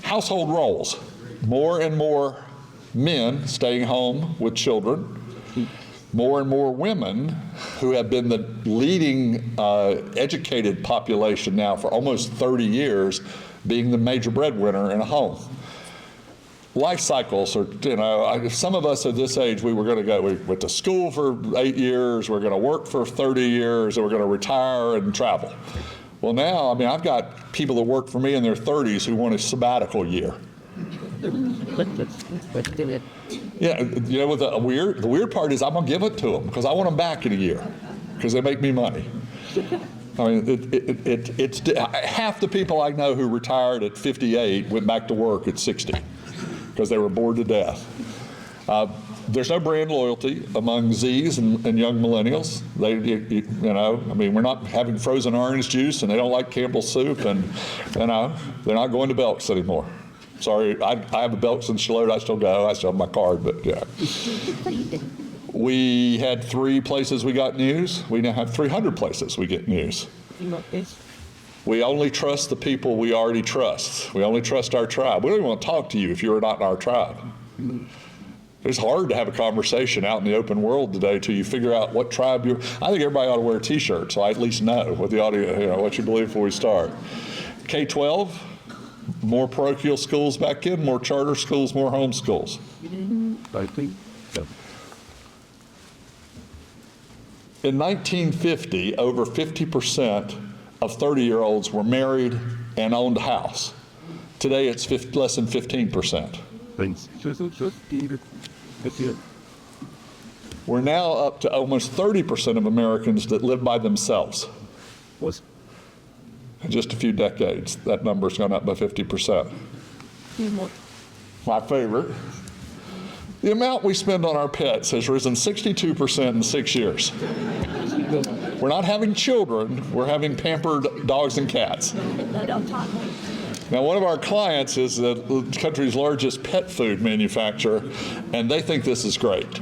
S2: Household roles. More and more men staying home with children. More and more women who have been the leading educated population now for almost 30 years being the major breadwinner in a home. Life cycles are, some of us at this age, we went to school for 8 years, we're going to work for 30 years, and we're going to retire and travel. Well now, I've got people that work for me in their 30s who want a sabbatical year. Yeah, the weird part is I'm going to give it to them because I want them back in a year because they make me money. It's half the people I know who retired at 58 went back to work at 60 because they were bored to death. There's no brand loyalty among Zs and young millennials. We're not having frozen orange juice and they don't like Campbell's soup and, they're not going to Belk's anymore. Sorry, I have a Belk's in Charlotte. I still go. I still have my card, but yeah. We had 3 places we got news. We now have 300 places we get news. We only trust the people we already trust. We only trust our tribe. We don't even want to talk to you if you're not in our tribe. It's hard to have a conversation out in the open world today till you figure out what tribe you're. I think everybody ought to wear a T-shirt so I at least know what the audio, what you believe before we start. K-12. More parochial schools back in, more charter schools, more home schools. In 1950, over 50% of 30-year-olds were married and owned a house. Today, it's less than 15%. We're now up to almost 30% of Americans that live by themselves. In just a few decades, that number's gone up by 50%. My favorite. The amount we spend on our pets has risen 62% in 6 years. We're not having children, we're having pampered dogs and cats. Now, one of our clients is the country's largest pet food manufacturer, and they think this is great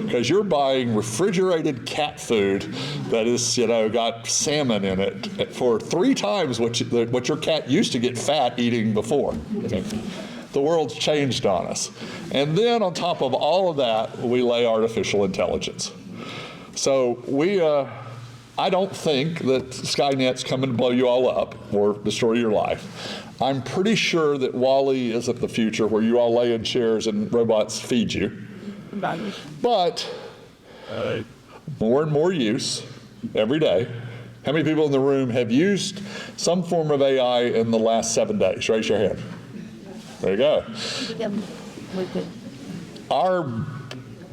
S2: because you're buying refrigerated cat food that is, got salmon in it for 3 times what your cat used to get fat eating before. The world's changed on us. And then on top of all of that, we lay artificial intelligence. So I don't think that Skynet's coming to blow you all up or destroy your life. I'm pretty sure that WALL-E isn't the future where you all lay in chairs and robots feed you. But more and more use every day. How many people in the room have used some form of AI in the last 7 days? Raise your hand. There you go.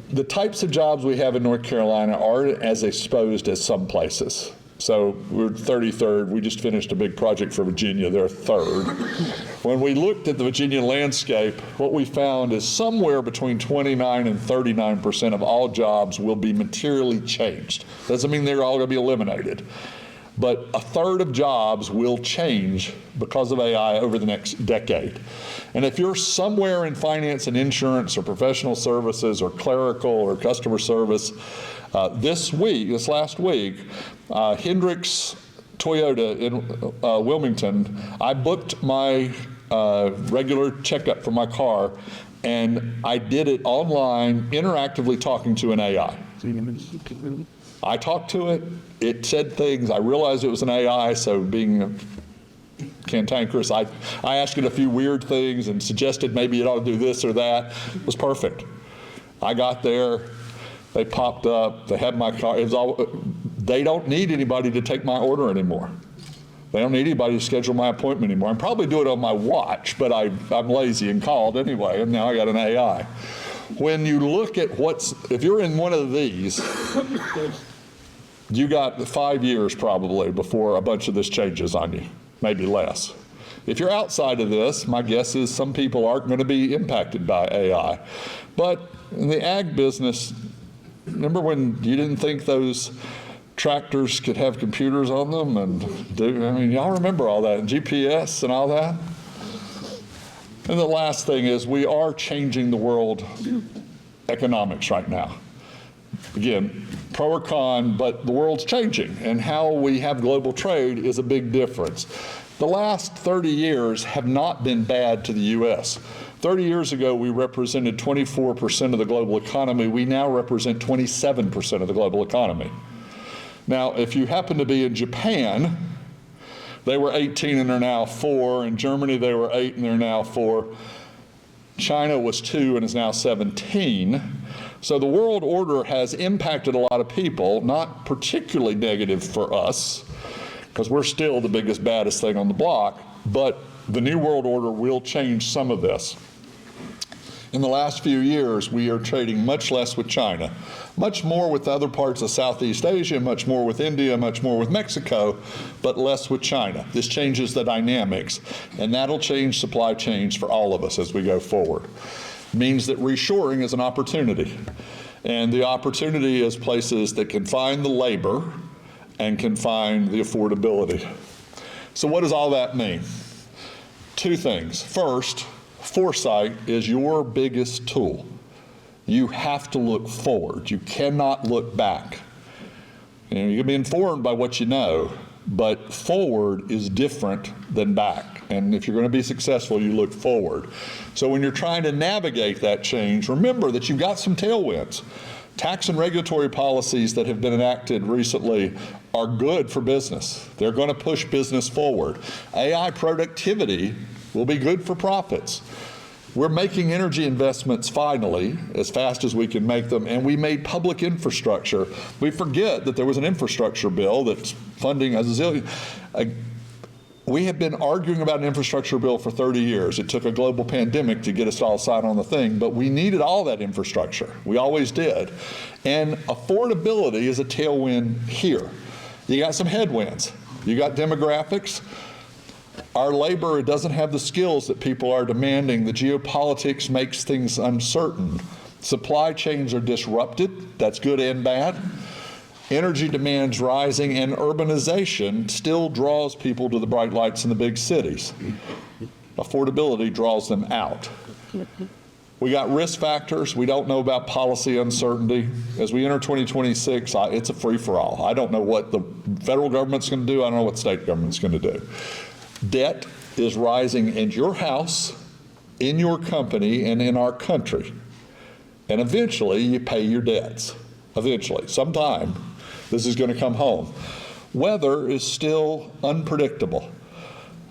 S2: The types of jobs we have in North Carolina aren't as exposed as some places. So we're 33rd. We just finished a big project for Virginia. They're 3rd. When we looked at the Virginia landscape, what we found is somewhere between 29 and 39% of all jobs will be materially changed. Doesn't mean they're all going to be eliminated. But 1/3 of jobs will change because of AI over the next decade. And if you're somewhere in finance and insurance or professional services or clerical or customer service, this last week, Hendricks Toyota in Wilmington, I booked my regular checkup for my car, and I did it online, interactively talking to an AI. I talked to it. It said things. I realized it was an AI, so being cantankerous, I asked it a few weird things and suggested maybe it ought to do this or that. It was perfect. I got there. They popped up. They had my car. It was all, they don't need anybody to take my order anymore. They don't need anybody to schedule my appointment anymore. I'm probably do it on my watch, but I'm lazy and called anyway, and now I got an AI. When you look at if you're in one of these, you got 5 years probably before a bunch of this changes on you, maybe less. If you're outside of this, my guess is some people aren't going to be impacted by AI. But in the ag business, remember when you didn't think those tractors could have computers on them and y'all remember all that, and GPS and all that? And the last thing is we are changing the world economics right now. Again, pro or con, but the world's changing, and how we have global trade is a big difference. The last 30 years have not been bad to the U.S. 30 years ago, we represented 24% of the global economy. We now represent 27% of the global economy. Now, if you happen to be in Japan, they were 18 and they're now 4. In Germany, they were 8 and they're now 4. China was 2 and is now 17. So the world order has impacted a lot of people, not particularly negative for us, because we're still the biggest, baddest thing on the block, but the new world order will change some of this. In the last few years, we are trading much less with China, much more with other parts of Southeast Asia, much more with India, much more with Mexico, but less with China. This changes the dynamics, and that'll change supply chains for all of us as we go forward. It means that reshoring is an opportunity, and the opportunity is places that can find the labor and can find the affordability. So what does all that mean? Two things. First, foresight is your biggest tool. You have to look forward. You cannot look back. You can be informed by what you know, but forward is different than back. And if you're going to be successful, you look forward. So when you're trying to navigate that change, remember that you've got some tailwinds. Tax and regulatory policies that have been enacted recently are good for business. They're going to push business forward. AI productivity will be good for profits. We're making energy investments finally, as fast as we can make them, and we made public infrastructure. We forget that there was an infrastructure bill that's funding a zillion. We have been arguing about an infrastructure bill for 30 years. It took a global pandemic to get us all signed on the thing, but we needed all that infrastructure. We always did. And affordability is a tailwind here. You got some headwinds. You got demographics. Our labor doesn't have the skills that people are demanding. The geopolitics makes things uncertain. Supply chains are disrupted. That's good and bad. Energy demand's rising, and urbanization still draws people to the bright lights in the big cities. Affordability draws them out. We got risk factors. We don't know about policy uncertainty. As we enter 2026, it's a free-for-all. I don't know what the federal government's going to do. I don't know what the state government's going to do. Debt is rising in your house, in your company, and in our country. And eventually, you pay your debts. Eventually. Sometime, this is going to come home. Weather is still unpredictable.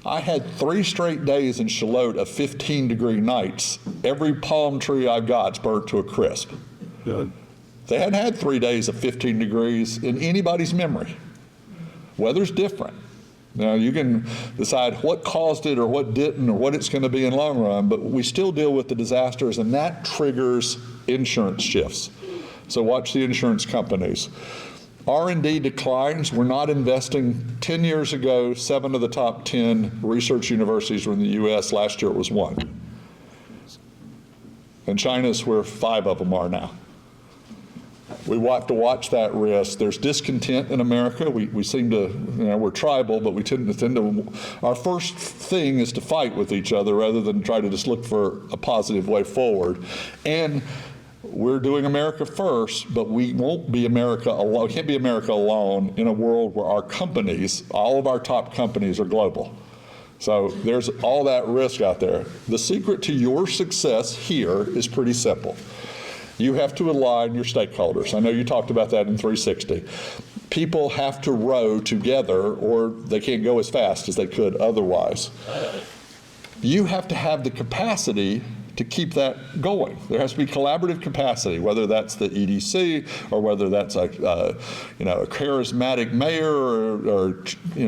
S2: I had 3 straight days in Charlotte of 15-degree nights. Every palm tree I've got's burnt to a crisp. Good. They hadn't had 3 days of 15 degrees in anybody's memory. Weather's different. Now, you can decide what caused it or what didn't or what it's going to be in the long run, but we still deal with the disasters, and that triggers insurance shifts. So watch the insurance companies. R&D declines. We're not investing. 10 years ago, 7 of the top 10 research universities were in the U.S. Last year it was 1. And China's where 5 of them are now. We have to watch that risk. There's discontent in America. We seem to, we're tribal, but we tend to, our first thing is to fight with each other rather than try to just look for a positive way forward. And we're doing America first, but we won't be America alone. We can't be America alone in a world where our companies, all of our top companies are global. So there's all that risk out there. The secret to your success here is pretty simple. You have to align your stakeholders. I know you talked about that in 360. People have to row together or they can't go as fast as they could otherwise. You have to have the capacity to keep that going. There has to be collaborative capacity, whether that's the EDC or whether that's a charismatic mayor or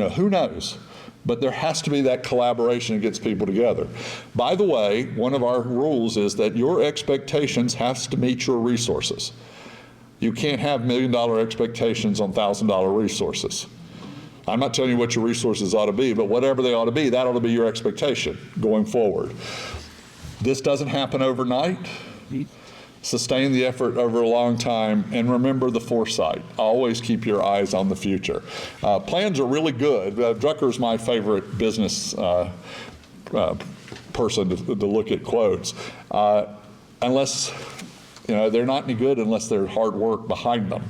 S2: who knows. But there has to be that collaboration that gets people together. By the way, one of our rules is that your expectations has to meet your resources. You can't have $1 million expectations on $1,000 resources. I'm not telling you what your resources ought to be, but whatever they ought to be, that ought to be your expectation going forward. This doesn't happen overnight. Sustain the effort over a long time, and remember the foresight. Always keep your eyes on the future. Plans are really good. Drucker's my favorite business person to look at quotes. Unless, they're not any good unless there's hard work behind them.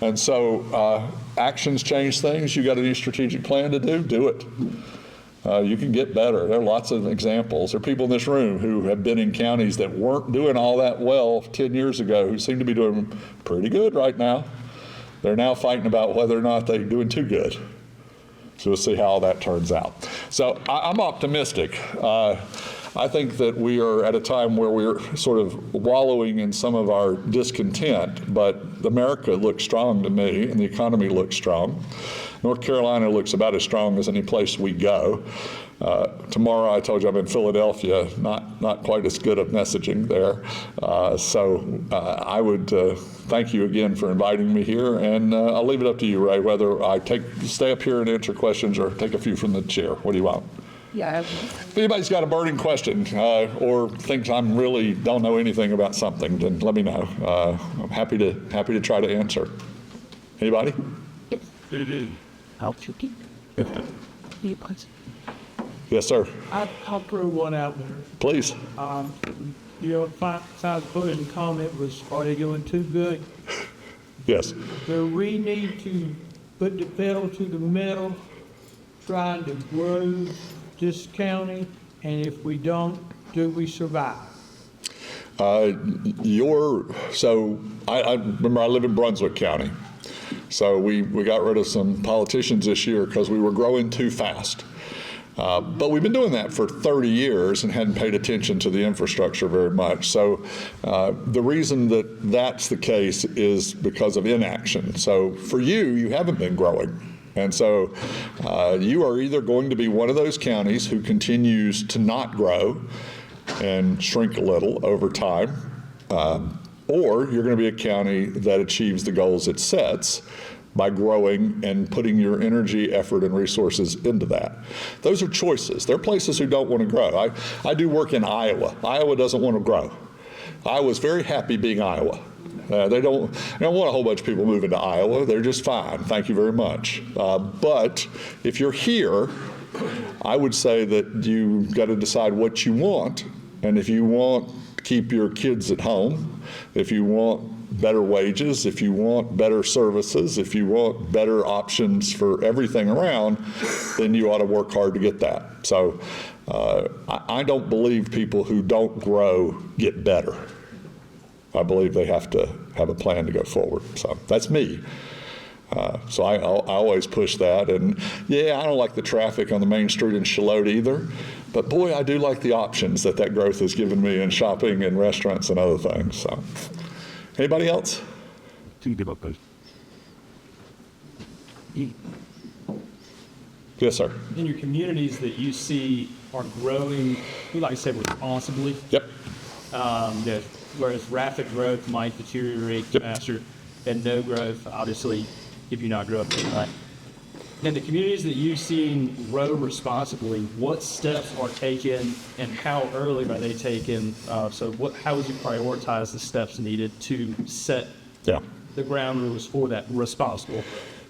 S2: And so actions change things. You got a new strategic plan to do it. You can get better. There are lots of examples. There are people in this room who have been in counties that weren't doing all that well 10 years ago who seem to be doing pretty good right now. They're now fighting about whether or not they're doing too good. So we'll see how all that turns out. So I'm optimistic. I think that we are at a time where we're sort of wallowing in some of our discontent, but America looks strong to me, and the economy looks strong. North Carolina looks about as strong as any place we go. Tomorrow, I told you I'm in Philadelphia, not quite as good at messaging there. So I would thank you again for inviting me here, and I'll leave it up to you, Ray, whether I stay up here and answer questions or take a few from the chair. What do you want?
S5: Yeah.
S2: If anybody's got a burning question or thinks I'm really don't know anything about something, then let me know. I'm happy to try to answer. Anybody?
S5: I'll shoot you.
S2: Yes, sir.
S6: I'll throw one out there.
S2: Please.
S6: Sign's closing comment was, are they going too good?
S2: Yes.
S6: So we need to put the pedal to the metal, trying to grow this county, and if we don't, do we survive?
S2: I remember I live in Brunswick County. So we got rid of some politicians this year because we were growing too fast. But we've been doing that for 30 years and hadn't paid attention to the infrastructure very much. So the reason that that's the case is because of inaction. So for you haven't been growing. And so you are either going to be one of those counties who continues to not grow and shrink a little over time, or you're going to be a county that achieves the goals it sets by growing and putting your energy, effort, and resources into that. Those are choices. There are places who don't want to grow. I do work in Iowa. Iowa doesn't want to grow. Iowa's very happy being Iowa. They don't want a whole bunch of people moving to Iowa. They're just fine. Thank you very much. But if you're here, I would say that you've got to decide what you want. And if you want to keep your kids at home, if you want better wages, if you want better services, if you want better options for everything around, then you ought to work hard to get that. So I don't believe people who don't grow get better. I believe they have to have a plan to go forward. So that's me. So I always push that. And yeah, I don't like the traffic on the main street in Charlotte either. But boy, I do like the options that growth has given me in shopping and restaurants and other things. So anybody else? Yes, sir.
S7: In your communities that you see are growing, we like to say responsibly.
S2: Yep.
S7: Whereas rapid growth might deteriorate faster than no growth, obviously, if you not grow up right. In the communities that you've seen grow responsibly, what steps are taken and how early are they taken? How would you prioritize the steps needed to set the ground rules for that responsible?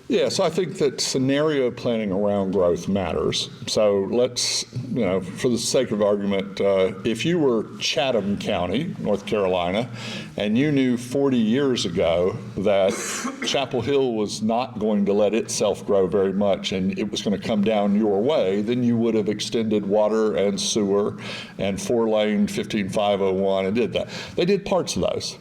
S2: Yeah, so I think that scenario planning around growth matters. So let's, for the sake of argument, if you were Chatham County, North Carolina, and you knew 40 years ago that Chapel Hill was not going to let itself grow very much and it was going to come down your way, then you would have extended water and sewer and 4-lane 15501 and did that. They did parts of those.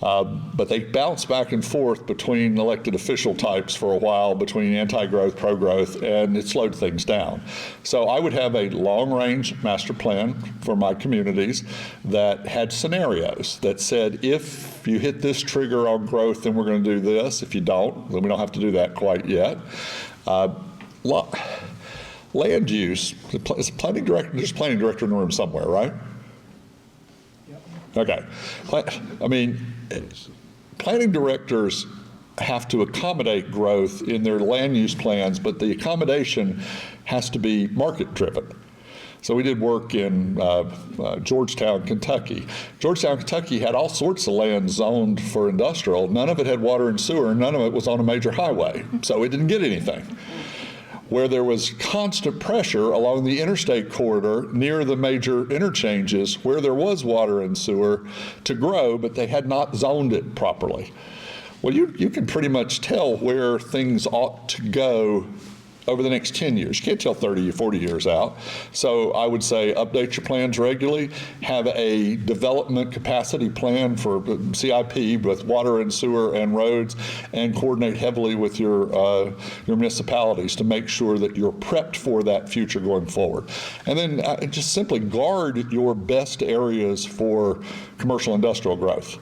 S2: But they bounced back and forth between elected official types for a while, between anti-growth, pro-growth, and it slowed things down. So I would have a long-range master plan for my communities that had scenarios that said, if you hit this trigger on growth, then we're going to do this. If you don't, then we don't have to do that quite yet. Land use, is planning director, there's a planning director in the room somewhere, right? Okay. I mean, planning directors have to accommodate growth in their land use plans, but the accommodation has to be market-driven. So we did work in Georgetown, Kentucky. Georgetown, Kentucky had all sorts of land zoned for industrial. None of it had water and sewer, and none of it was on a major highway, so it didn't get anything. Where there was constant pressure along the interstate corridor near the major interchanges where there was water and sewer to grow, but they had not zoned it properly. Well, you can pretty much tell where things ought to go over the next 10 years. You can't tell 30 or 40 years out. So I would say update your plans regularly, have a development capacity plan for CIP with water and sewer and roads, and coordinate heavily with your municipalities to make sure that you're prepped for that future going forward. And then just simply guard your best areas for commercial industrial growth.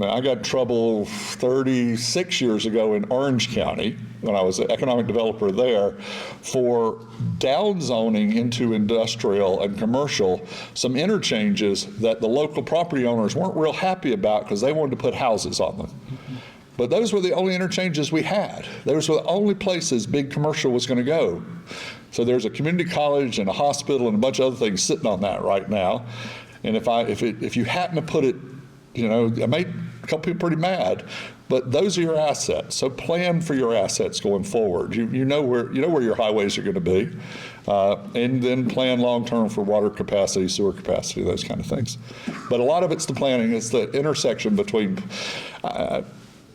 S2: I got in trouble 36 years ago in Orange County when I was an economic developer there for downzoning into industrial and commercial some interchanges that the local property owners weren't real happy about because they wanted to put houses on them. But those were the only interchanges we had. Those were the only places big commercial was going to go. So there's a community college and a hospital and a bunch of other things sitting on that right now. And if you happen to put it, you know, I made a couple people pretty mad, but those are your assets. So plan for your assets going forward. You know where your highways are going to be, and then plan long term for water capacity, sewer capacity, those kind of things. But a lot of it's the planning. It's the intersection between.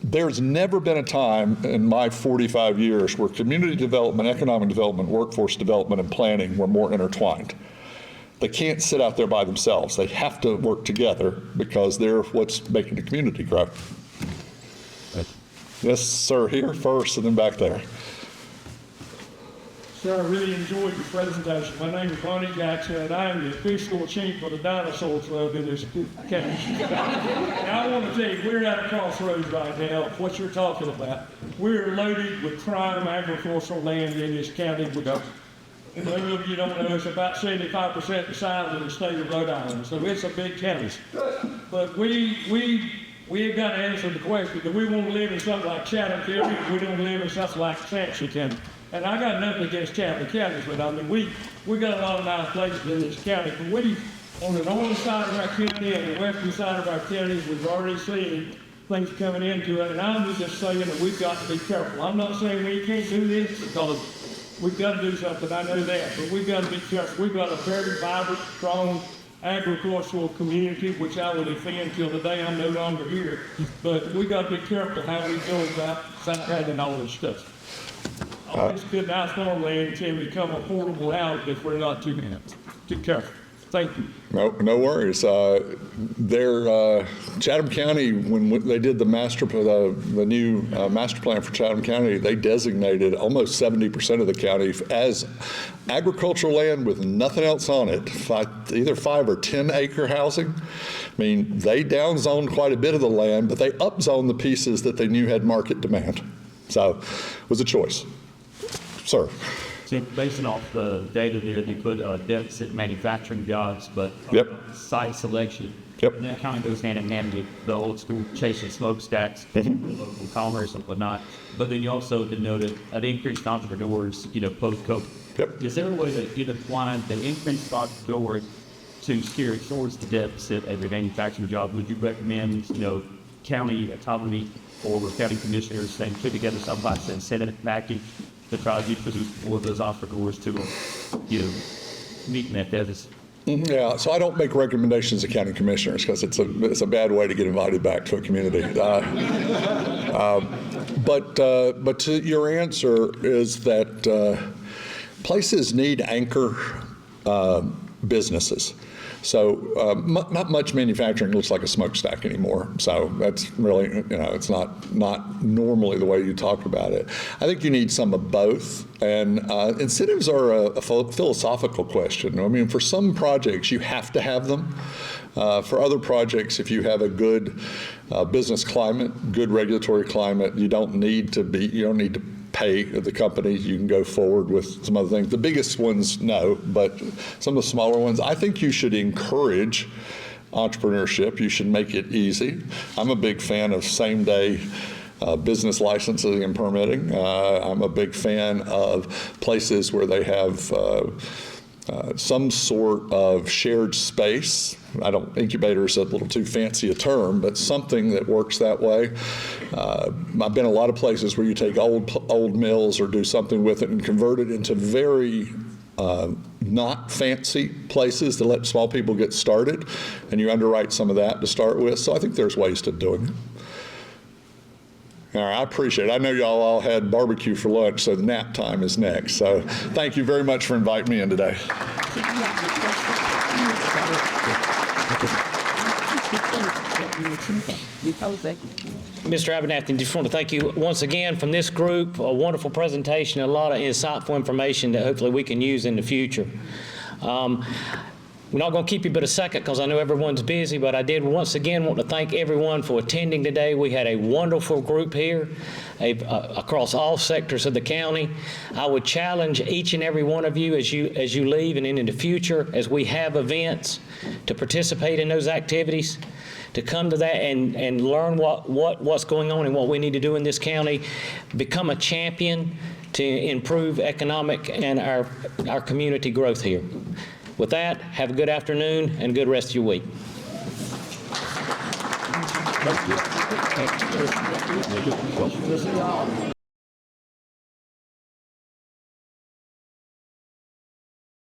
S2: There's never been a time in my 45 years where community development, economic development, workforce development, and planning were more intertwined. They can't sit out there by themselves. They have to work together because they're what's making the community grow. Yes, sir, here first and then back there.
S6: Sir, I really enjoyed your presentation. My name is Bonnie Jackson, and I am the official chief of the dinosaur club in this county. Now, I want to tell you, we're at a crossroads right now, what you're talking about. We're loaded with prime agricultural land in this county. And those of you don't know, it's about 75% the size of the state of Rhode Island, so it's a big county. But we have got to answer the question, do we want to live in something like Chatham County, or we don't live in something like Sampson County? And I got nothing against Chatham County, but I mean, we got a lot of nice places in this county, but on the northern side of our county and the western side of our county, we've already seen things coming into it, and I'm just saying that we've got to be careful. I'm not saying we can't do this, because we've got to do something, I know that, but we've got to be careful. We've got a very vibrant, strong agricultural community, which I will defend till the day I'm no longer here. But we've got to be careful how we go about having all this stuff. All this good nice farmland can become a horrible out if we're not too careful. Thank you.
S2: No worries. Chatham County, when they did the new master plan for Chatham County, they designated almost 70% of the county as agricultural land with nothing else on it, either 5 or 10 acre housing. I mean, they downzoned quite a bit of the land, but they upzoned the pieces that they knew had market demand. So it was a choice. Sir.
S7: Based off the data there, they put deficit manufacturing jobs, but site selection. And that kind of goes hand in hand with the old school chasing smokestacks, local commerce and whatnot. But then you also denoted an increased entrepreneurs, post-COVID. Is there a way that you define the increased entrepreneurs to steer towards the deficit of a manufacturing job? Would you recommend, county autonomy or county commissioners saying put together some type of incentive package to try to produce more of those entrepreneurs to, meet that deficit?
S2: Yeah, so I don't make recommendations to county commissioners because it's a bad way to get invited back to a community. But to your answer is that places need anchor businesses. So not much manufacturing looks like a smokestack anymore. So that's really, it's not normally the way you talk about it. I think you need some of both. And incentives are a philosophical question. I mean, for some projects, you have to have them. For other projects, if you have a good business climate, good regulatory climate, you don't need to pay the company. You can go forward with some other things. The biggest ones, no, but some of the smaller ones, I think you should encourage entrepreneurship. You should make it easy. I'm a big fan of same-day business licensing and permitting. I'm a big fan of places where they have some sort of shared space. Incubator is a little too fancy a term, but something that works that way. I've been a lot of places where you take old mills or do something with it and convert it into very not fancy places to let small people get started, and you underwrite some of that to start with. So I think there's ways to doing it. All right, I appreciate it. I know y'all all had barbecue for lunch, so the nap time is next. So thank you very much for inviting me in today.
S1: Mr. Abernathy, just want to thank you once again from this group. A wonderful presentation, a lot of insightful information that hopefully we can use in the future. We're not going to keep you but a second because I know everyone's busy, but I did once again want to thank everyone for attending today. We had a wonderful group here across all sectors of the county. I would challenge each and every one of you as you leave and in the future, as we have events, to participate in those activities, to come to that and learn what's going on and what we need to do in this county, become a champion to improve economic and our community growth here. With that, have a good afternoon and good rest of your week.